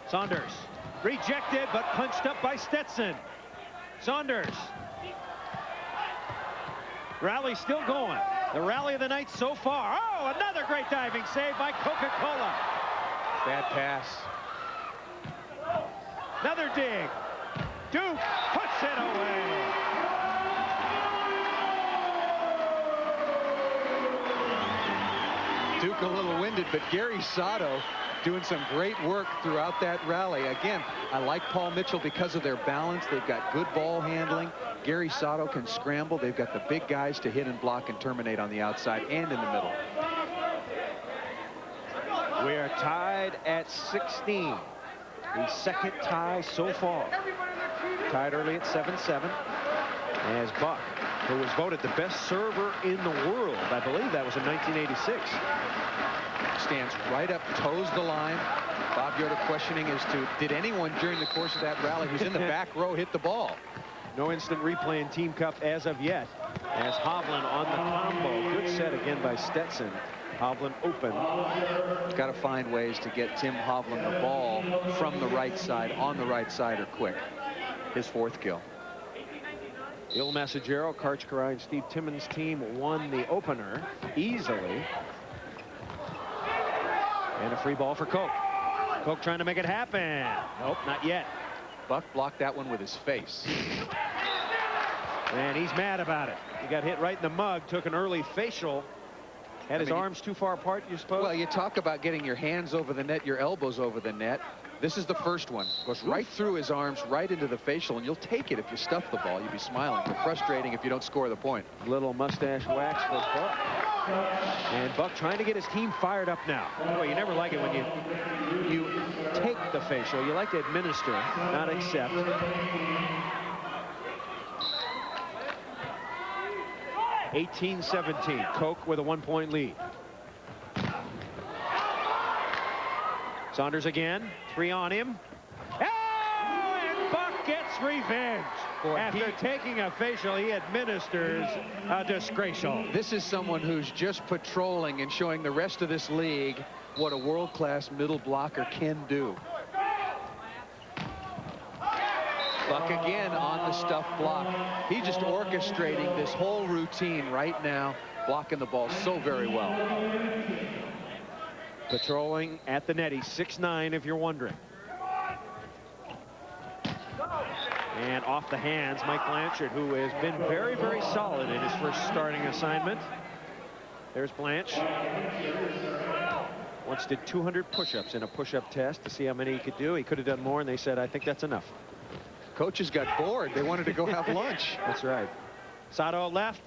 Saunders rejected, but punched up by Stetson. Saunders. Rally still going. The rally of the night so far. Oh, another great diving save by Coca-Cola. Bad pass. Another dig. Duke puts it away. Duke a little winded, but Gary Sato doing some great work throughout that rally. Again, I like Paul Mitchell because of their balance. They've got good ball handling. Gary Sato can scramble. They've got the big guys to hit and block and terminate on the outside and in the middle. We are tied at 16. The second tie so far. Tied early at 7-7. As Buck, who was voted the best server in the world, I believe that was in 1986. Stands right up, toes the line. Bob Yoder questioning as to, did anyone during the course of that rally who's in the back row hit the ball? No instant replay in Team Cup as of yet. As Hovland on the combo. Good set again by Stetson. Hovland open. Got to find ways to get Tim Hovland the ball from the right side, on the right side, or quick. His 4th kill. Il Messaggero, Karchkarai, and Steve Timmons' team won the opener easily. And a free ball for Coke. Coke trying to make it happen. Nope, not yet. Buck blocked that one with his face. And he's mad about it. He got hit right in the mug, took an early facial. Had his arms too far apart, you suppose? Well, you talk about getting your hands over the net, your elbows over the net. This is the first one. Goes right through his arms, right into the facial, and you'll take it if you stuff the ball. You'll be smiling. But frustrating if you don't score the point. Little mustache wax for Buck. And Buck trying to get his team fired up now. Boy, you never like it when you take the facial. You like to administer, not accept. (18-17). Coke with a 1-point lead. Saunders again. 3 on him. Oh, and Buck gets revenge. Boy, after taking a facial, he administers a disgraceful. This is someone who's just patrolling and showing the rest of this league what a world-class middle blocker can do. Buck again on the stuff block. He's just orchestrating this whole routine right now, blocking the ball so very well. Patrolling at the net. He's 6'9", if you're wondering. And off the hands, Mike Blanchard, who has been very, very solid in his first starting assignment. There's Blanche. Once did 200 push-ups in a push-up test to see how many he could do. He could have done more, and they said, I think that's enough. Coaches got bored. They wanted to go have lunch. That's right. Sato left.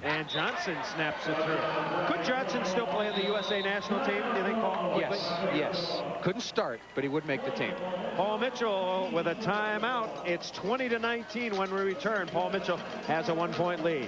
And Johnson snaps it through. Could Johnson still play in the USA national team, do you think, Paul? Yes, yes. Couldn't start, but he would make the team. Paul Mitchell with a timeout. It's 20-19 when we return. Paul Mitchell has a 1-point lead.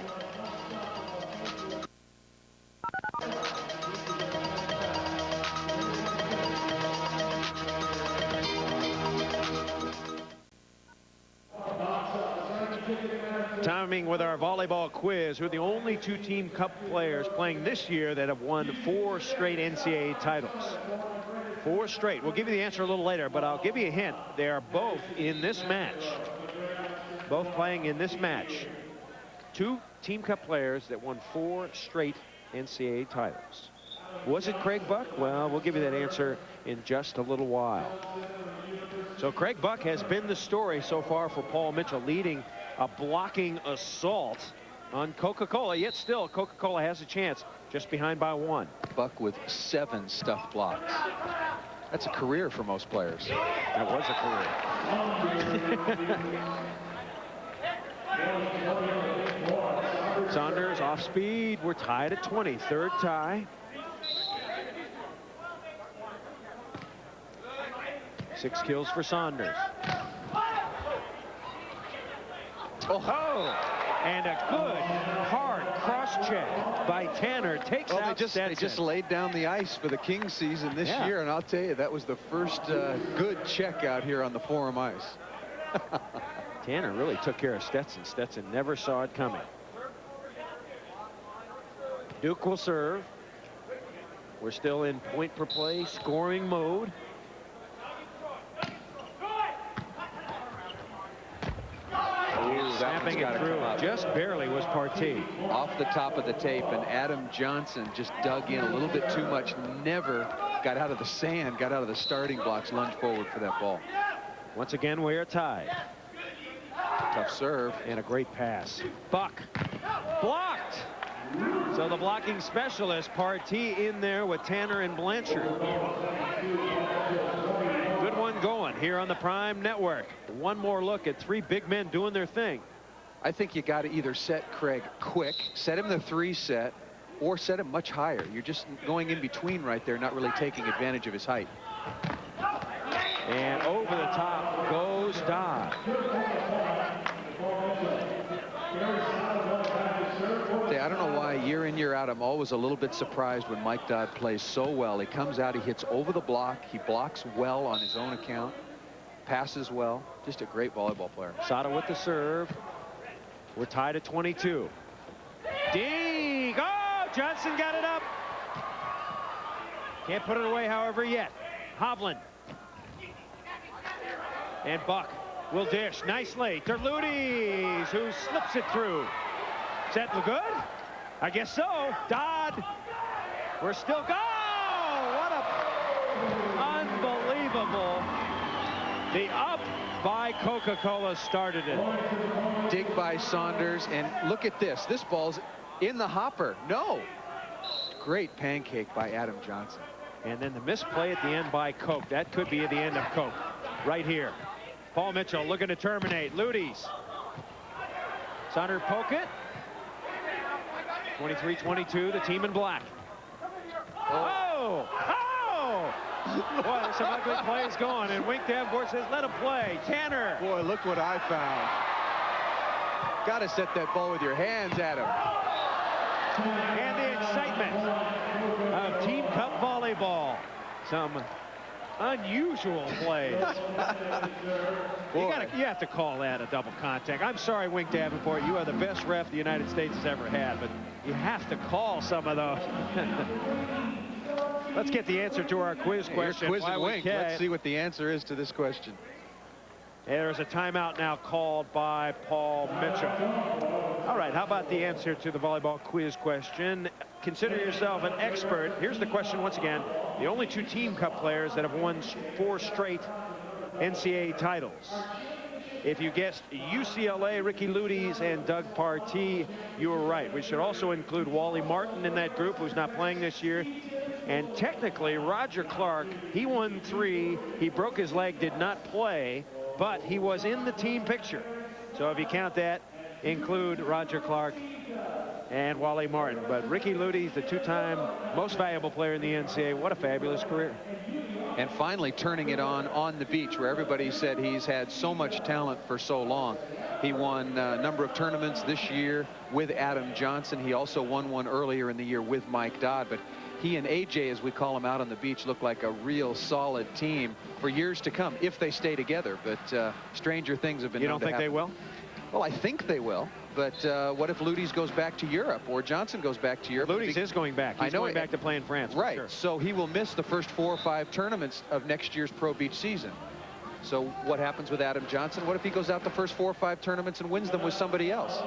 Timing with our volleyball quiz. Who are the only 2 Team Cup players playing this year that have won 4 straight NCAA titles? 4 straight. We'll give you the answer a little later, but I'll give you a hint. They are both in this match. Both playing in this match. 2 Team Cup players that won 4 straight NCAA titles. Was it Craig Buck? Well, we'll give you that answer in just a little while. So Craig Buck has been the story so far for Paul Mitchell, leading a blocking assault on Coca-Cola. Yet still, Coca-Cola has a chance, just behind by 1. Buck with 7 stuff blocks. That's a career for most players. That was a career. Saunders off speed. We're tied at 20. 3rd tie. 6 kills for Saunders. Oh, and a good hard cross check by Tanner takes out Stetson. They just laid down the ice for the Kings season this year, and I'll tell you, that was the first good check out here on the Forum ice. Tanner really took care of Stetson. Stetson never saw it coming. Duke will serve. We're still in point per play scoring mode. Snapping it through just barely was Partee. Off the top of the tape, and Adam Johnson just dug in a little bit too much. Never got out of the sand, got out of the starting blocks, lunged forward for that ball. Once again, we are tied. Tough serve. And a great pass. Buck blocked. So the blocking specialist, Partee, in there with Tanner and Blanchard. Good one going here on the Prime Network. One more look at 3 big men doing their thing. I think you got to either set Craig quick, set him the 3 set, or set him much higher. You're just going in between right there, not really taking advantage of his height. And over the top goes Dodd. I don't know why year in, year out, I'm always a little bit surprised when Mike Dodd plays so well. He comes out, he hits over the block, he blocks well on his own account, passes well. Just a great volleyball player. Sato with the serve. We're tied at 22. Deke! Oh, Johnson got it up. Can't put it away, however, yet. Hovland. And Buck will dish nicely to Ludes, who slips it through. Is that good? I guess so. Dodd. We're still go. What a unbelievable. The up by Coca-Cola started it. Dig by Saunders, and look at this. This ball's in the hopper. No. Great pancake by Adam Johnson. And then the misplay at the end by Coke. That could be at the end of Coke. Right here. Paul Mitchell looking to terminate. Ludes. Saunders poke it. 23-22, the team in black. Oh! Oh! Boy, there's some ugly plays going, and Wink Davenport says, let him play. Tanner. Boy, look what I found. Got to set that ball with your hands, Adam. And the excitement of Team Cup volleyball. Some unusual plays. You have to call that a double contact. I'm sorry, Wink Davenport. You are the best ref the United States has ever had, but you have to call some of those. Let's get the answer to our quiz question. Quiz and Wink. Let's see what the answer is to this question. There's a timeout now called by Paul Mitchell. All right, how about the answer to the volleyball quiz question? Consider yourself an expert. Here's the question once again. The only 2 Team Cup players that have won 4 straight NCAA titles. If you guessed UCLA, Ricky Ludes and Doug Partee, you were right. We should also include Wally Martin in that group, who's not playing this year. And technically, Roger Clark, he won 3. He broke his leg, did not play, but he was in the team picture. So if you count that, include Roger Clark and Wally Martin. But Ricky Ludes, the 2-time most valuable player in the NCAA, what a fabulous career. And finally turning it on the beach, where everybody said he's had so much talent for so long. He won a number of tournaments this year with Adam Johnson. He also won one earlier in the year with Mike Dodd. But he and AJ, as we call him out on the beach, look like a real solid team for years to come if they stay together. But stranger things have been known to happen. You don't think they will? Well, I think they will. But what if Ludes goes back to Europe, or Johnson goes back to Europe? Ludes is going back. He's going back to play in France. Right. Sure. So he will miss the first 4 or 5 tournaments of next year's Pro Beach season. So what happens with Adam Johnson? What if he goes out the first 4 or 5 tournaments and wins them with somebody else?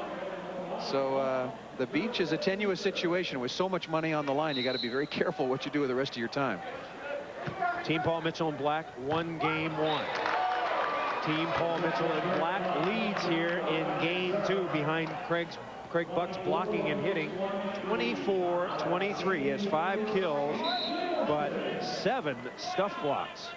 So the beach is a tenuous situation with so much money on the line. You got to be very careful what you do with the rest of your time. Team Paul Mitchell in black, 1 game 1. Team Paul Mitchell in black leads here in game 2 behind Craig Buck's blocking and hitting 24-23. He has 5 kills, but 7 stuff blocks.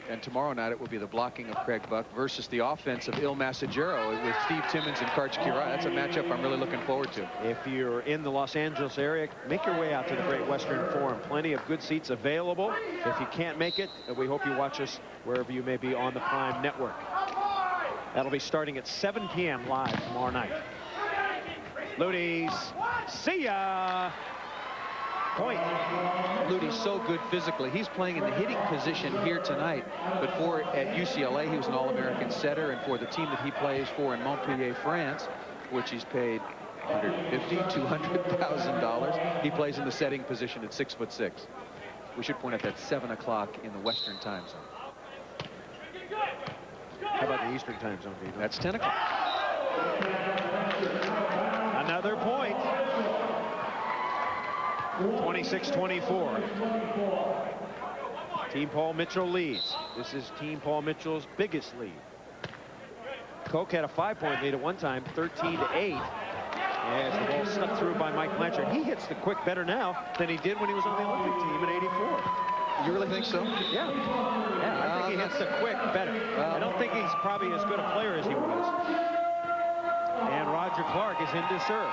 And tomorrow night it will be the blocking of Craig Buck versus the offense of Il Masagero with Steve Timmons and Karch Kirai. That's a matchup I'm really looking forward to. If you're in the Los Angeles area, make your way out to the Great Western Forum. Plenty of good seats available. If you can't make it, we hope you watch us wherever you may be on the Prime Network. That'll be starting at 7 p.m. live tomorrow night. Ludes, see ya! Point. Ludes so good physically. He's playing in the hitting position here tonight. But at UCLA, he was an All-American setter, and for the team that he plays for in Montpellier, France, which he's paid $150,000, $200,000, he plays in the setting position at 6'6". We should point out that's 7 o'clock in the Western time zone. How about the Eastern time zone, Dave? That's 10 o'clock. Another point. 26-24. Team Paul Mitchell leads. This is Team Paul Mitchell's biggest lead. Coke had a 5-point lead at one time, 13-8. As the ball snuck through by Mike Blanchard. He hits the quick better now than he did when he was on the Olympic team in '84. You really think so? Yeah. I think he hits the quick better. I don't think he's probably as good a player as he was. And Roger Clark is in to serve.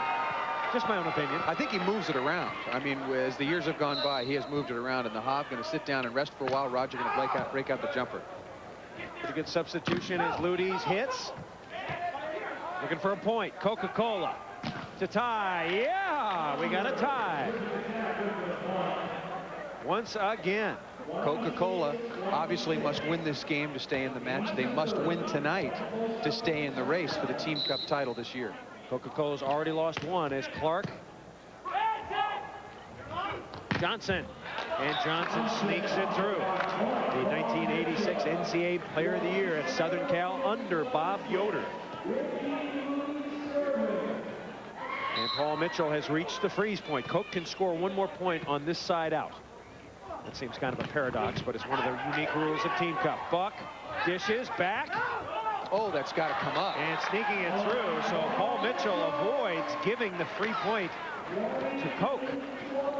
Just my own opinion. I think he moves it around. I mean, as the years have gone by, he has moved it around, and the Hob going to sit down and rest for a while. Roger going to break out the jumper. Pretty good substitution as Ludes hits. Looking for a point. Coca-Cola to tie. Yeah, we got a tie. Once again. Coca-Cola obviously must win this game to stay in the match. They must win tonight to stay in the race for the Team Cup title this year. Coca-Cola's already lost one as Clark. Johnson. And Johnson sneaks it through. the 1986 NCAA Player of the Year at Southern Cal under Bob Yoder. And Paul Mitchell has reached the freeze point. Coke can score one more point on this side out. That seems kind of a paradox, but it's one of the unique rules of Team Cup. Buck dishes back. Oh, that's got to come up. And sneaking it through, so Paul Mitchell avoids giving the free point to Coke.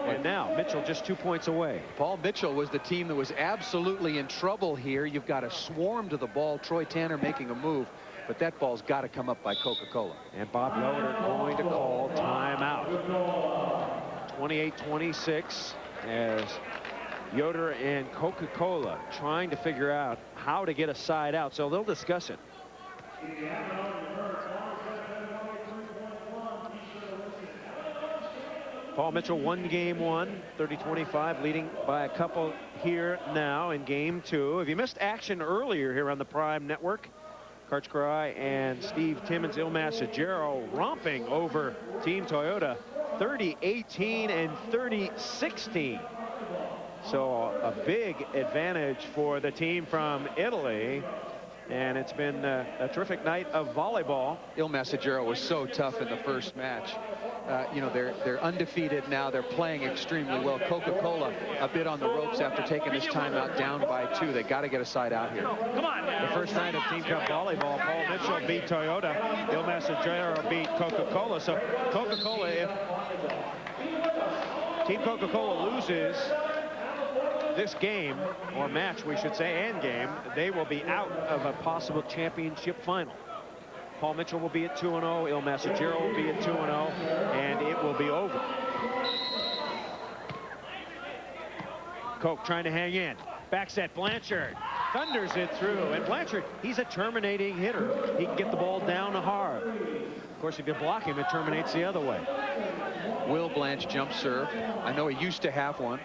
And now Mitchell just 2 points away. Paul Mitchell was the team that was absolutely in trouble here. You've got a swarm to the ball. Troy Tanner making a move, but that ball's got to come up by Coca-Cola. And Bob Yoder going to call timeout. 28-26 as Yoder and Coca-Cola trying to figure out how to get a side out, so they'll discuss it. Paul Mitchell won game one, 30-25, leading by a couple here now in game two. If you missed action earlier here on the Prime Network, Karch Karai and Steve Timmons, Il Massagero romping over Team Toyota 30-18 and 30-16. So a big advantage for the team from Italy. And it's been a terrific night of volleyball. Il Massagero was so tough in the first match. You know, they're undefeated now. They're playing extremely well. Coca-Cola a bit on the ropes after taking this timeout down by 2. They got to get a side out here. Come on. The first night of Team Cup volleyball, Paul Mitchell beat Toyota. Il Massagero beat Coca-Cola. So Coca-Cola, if Team Coca-Cola loses this game, or match we should say, and game, they will be out of a possible championship final. Paul Mitchell will be at 2-0, Il Massagero will be at 2-0, and it will be over. Coke trying to hang in. Back set, Blanchard thunders it through, and Blanchard, he's a terminating hitter. He can get the ball down hard. Of course, if you block him, it terminates the other way. Will Blanch jump serve. I know he used to have one.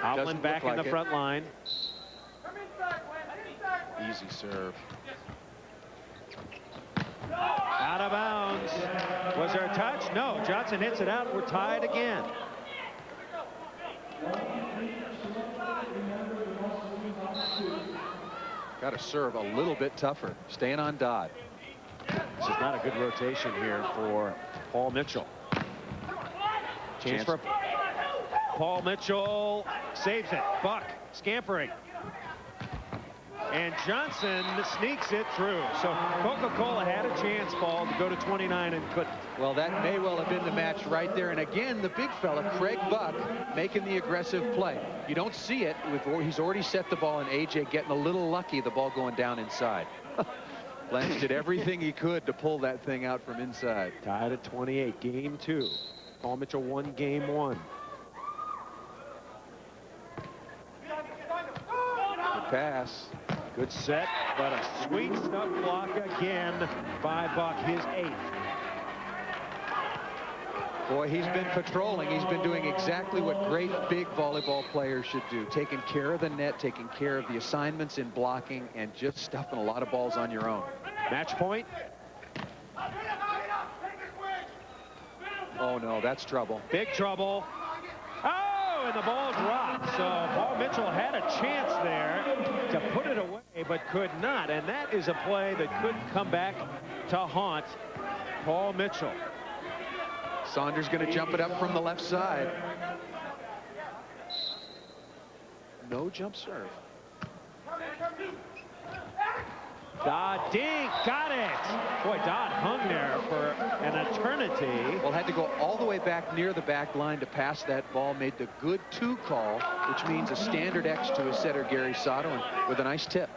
Hovland back in the front line. Easy serve. Out of bounds. Was there a touch? No. Johnson hits it out. We're tied again. Got to serve a little bit tougher. Staying on Dodd. This is not a good rotation here for Paul Mitchell. Chance for Paul Mitchell. Saves it. Buck scampering. And Johnson sneaks it through. So Coca-Cola had a chance, Paul, to go to 29 and couldn't. Well, that may well have been the match right there. And again, the big fella, Craig Buck, making the aggressive play. You don't see it. He's already set the ball, and AJ getting a little lucky, the ball going down inside. Blanch did everything he could to pull that thing out from inside. Tied at 28, game 2. Paul Mitchell won game 1. Good pass. Good set, but a sweet stuff block again by Buck, his 8th. Boy, he's been patrolling. He's been doing exactly what great big volleyball players should do. Taking care of the net, taking care of the assignments in blocking, and just stuffing a lot of balls on your own. Match point. Oh, no, that's trouble. Big trouble. Oh, and the ball dropped. So Paul Mitchell had a chance there to put it away, but could not. And that is a play that could come back to haunt Paul Mitchell. Saunders going to jump it up from the left side. No jump serve. Dodd dink, got it. Boy, Dodd hung there for an eternity. Well, had to go all the way back near the back line to pass that ball. Made the good 2 call, which means a standard X to his setter, Gary Sato, and with a nice tip.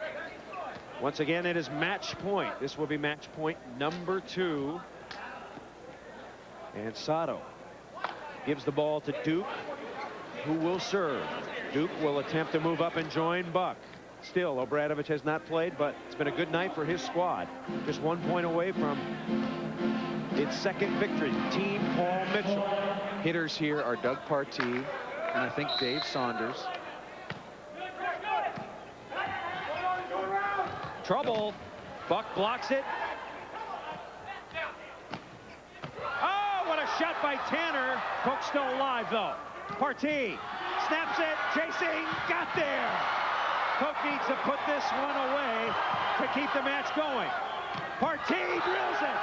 Once again, it is match point. This will be match point number 2. And Sato gives the ball to Duke, who will serve. Duke will attempt to move up and join Buck. Still, Obradovich has not played, but it's been a good night for his squad. Just 1 point away from its 2nd victory. Team Paul Mitchell. Hitters here are Doug Partee and I think Dave Saunders. Trouble. Buck blocks it. Oh, what a shot by Tanner. Coke's still alive, though. Partee snaps it, chasing, got there. Coke needs to put this one away to keep the match going. Partee drills it.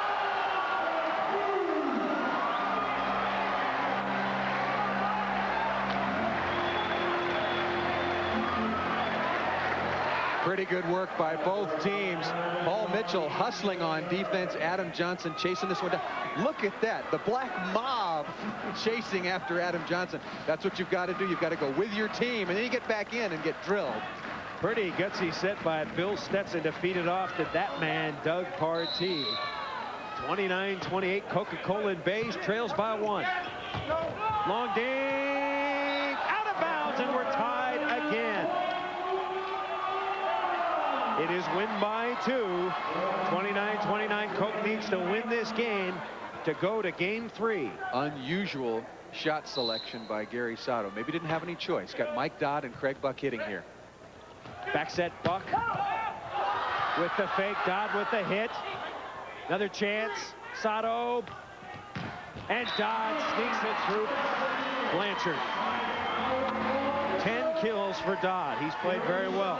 Pretty good work by both teams. Paul Mitchell hustling on defense. Adam Johnson chasing this one down. Look at that. The black mob chasing after Adam Johnson. That's what you've got to do. You've got to go with your team, and then you get back in and get drilled. Pretty gutsy set by Bill Stetson to feed it off to that man, Doug Partee. 29-28, Coca-Cola in base, trails by 1. Long dink, out of bounds, and we're tied again. It is win by 2. 29-29, Coke needs to win this game to go to game 3. Unusual shot selection by Gary Sato. Maybe didn't have any choice. Got Mike Dodd and Craig Buck hitting here. Back set, Buck with the fake, Dodd with the hit. Another chance, Sato, and Dodd sneaks it through Blanchard. 10 kills for Dodd. He's played very well.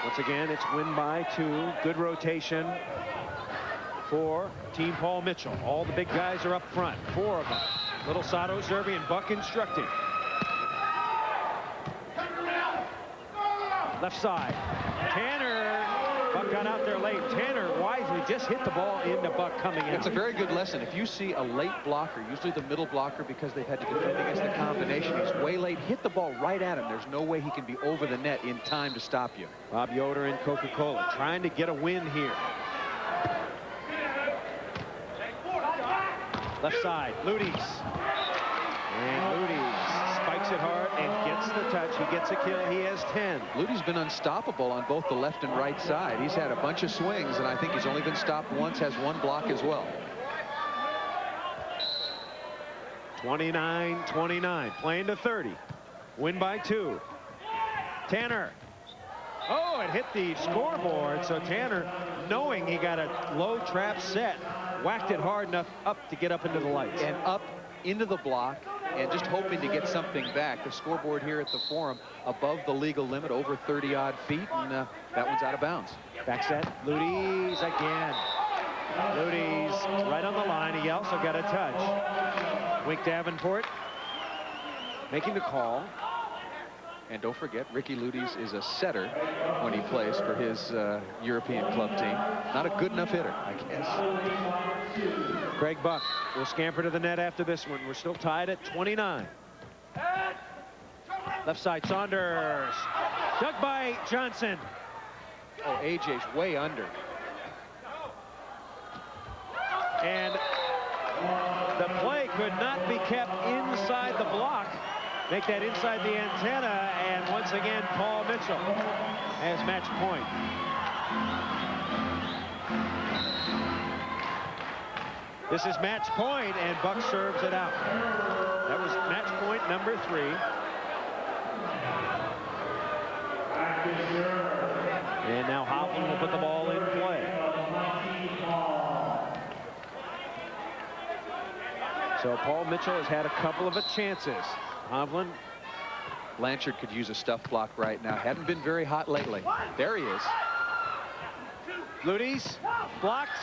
Once again, it's win by 2. Good rotation for Team Paul Mitchell. All the big guys are up front. 4 of them. Little Sato, Zerbe, and Buck instructing. Left side. Tanner. Buck got out there late. Tanner wisely just hit the ball into Buck coming in. It's a very good lesson. If you see a late blocker, usually the middle blocker, because they've had to defend against the combination, he's way late, hit the ball right at him. There's no way he can be over the net in time to stop you. Bob Yoder and Coca-Cola trying to get a win here. Left side, Ludies. And Ludies spikes it hard and gets the touch. He gets a kill. He has 10. Ludi's been unstoppable on both the left and right side. He's had a bunch of swings, and I think he's only been stopped once, has 1 block as well. 29-29, playing to 30. Win by 2. Tanner. Oh, it hit the scoreboard. So Tanner, knowing he got a low trap set, whacked it hard enough up to get up into the lights. And up into the block, and just hoping to get something back. The scoreboard here at the Forum above the legal limit, over 30-odd feet, and that one's out of bounds. Back set, Ludies again. Ludies right on the line. He also got a touch. Wink Davenport making the call. And don't forget, Ricky Ludies is a setter when he plays for his European club team. Not a good enough hitter, I guess. Craig Buck will scamper to the net after this one. We're still tied at 29. Left side, Saunders. Dug by Johnson. Oh, AJ's way under. And the play could not be kept inside the block. Make that inside the antenna, and once again, Paul Mitchell has match point. This is match point, and Buck serves it out. That was match point number 3. And now Hovland will put the ball in play. So Paul Mitchell has had a couple of chances. Hovland. Blanchard could use a stuff block right now. Hadn't been very hot lately. There he is. Ludies blocked.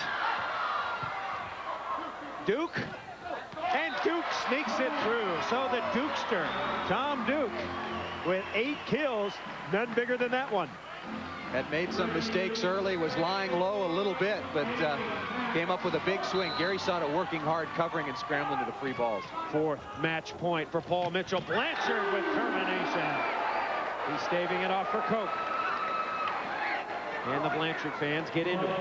Duke. And Duke sneaks it through. So the Dukester, Tom Duke, with 8 kills, none bigger than that one. Had made some mistakes early, was lying low a little bit, but came up with a big swing. Gary Sato working hard, covering and scrambling to the free balls. 4th match point for Paul Mitchell. Blanchard with termination. He's staving it off for Coke. And the Blanchard fans get into it.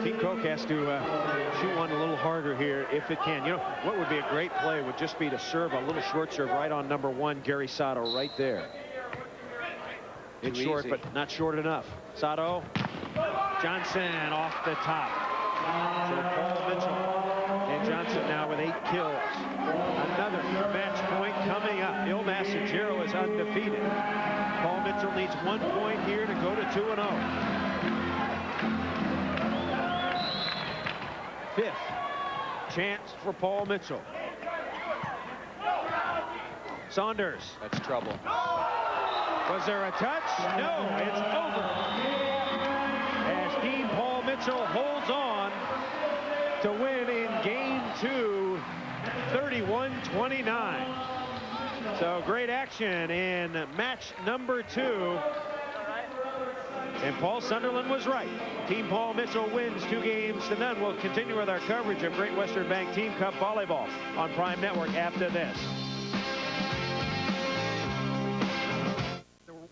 Team Coke has to shoot one a little harder here if it can. You know, what would be a great play would just be to serve a little short serve right on number 1, Gary Sato, right there. It's short, but not short enough. Sato, Johnson off the top. So Paul Mitchell and Johnson now with 8 kills. Another match point coming up. Il Massaggero is undefeated. Paul Mitchell needs 1 point here to go to 2-0. 5th chance for Paul Mitchell. Saunders. That's trouble. Was there a touch? No, it's over. As Team Paul Mitchell holds on to win in Game 2, 31-29. So great action in match number 2. And Paul Sunderland was right. Team Paul Mitchell wins 2-0. We'll continue with our coverage of Great Western Bank Team Cup Volleyball on Prime Network after this.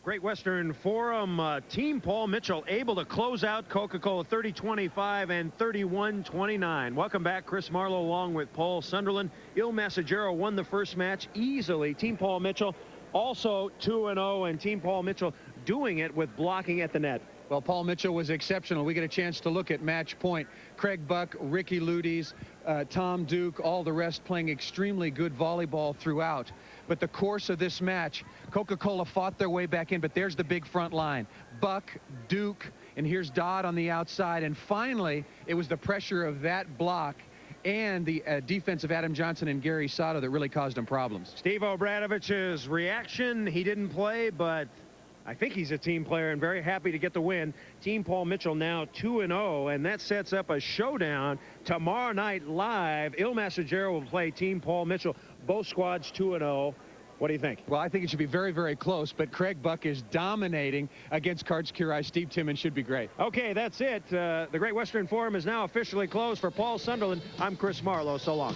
Great Western Forum, Team Paul Mitchell able to close out Coca-Cola 30-25 and 31-29. Welcome back. Chris Marlowe along with Paul Sunderland. Il Massagero won the first match easily. Team Paul Mitchell also 2-0, and Team Paul Mitchell doing it with blocking at the net. Well, Paul Mitchell was exceptional. We get a chance to look at match point. Craig Buck, Ricky Ludes, Tom Duke, all the rest playing extremely good volleyball throughout. But the course of this match, Coca-Cola fought their way back in, but there's the big front line. Buck, Duke, and here's Dodd on the outside. And finally, it was the pressure of that block and the defense of Adam Johnson and Gary Sato that really caused him problems. Steve Obradovich's reaction, he didn't play, but I think he's a team player and very happy to get the win. Team Paul Mitchell now 2-0, and that sets up a showdown tomorrow night live. Il Massagero will play Team Paul Mitchell. Both squads 2-0. What do you think? Well, I think it should be very, very close, but Craig Buck is dominating against Cards Curai. Steve Timmons should be great. Okay, that's it. The Great Western Forum is now officially closed. For Paul Sunderland, I'm Chris Marlowe. So long.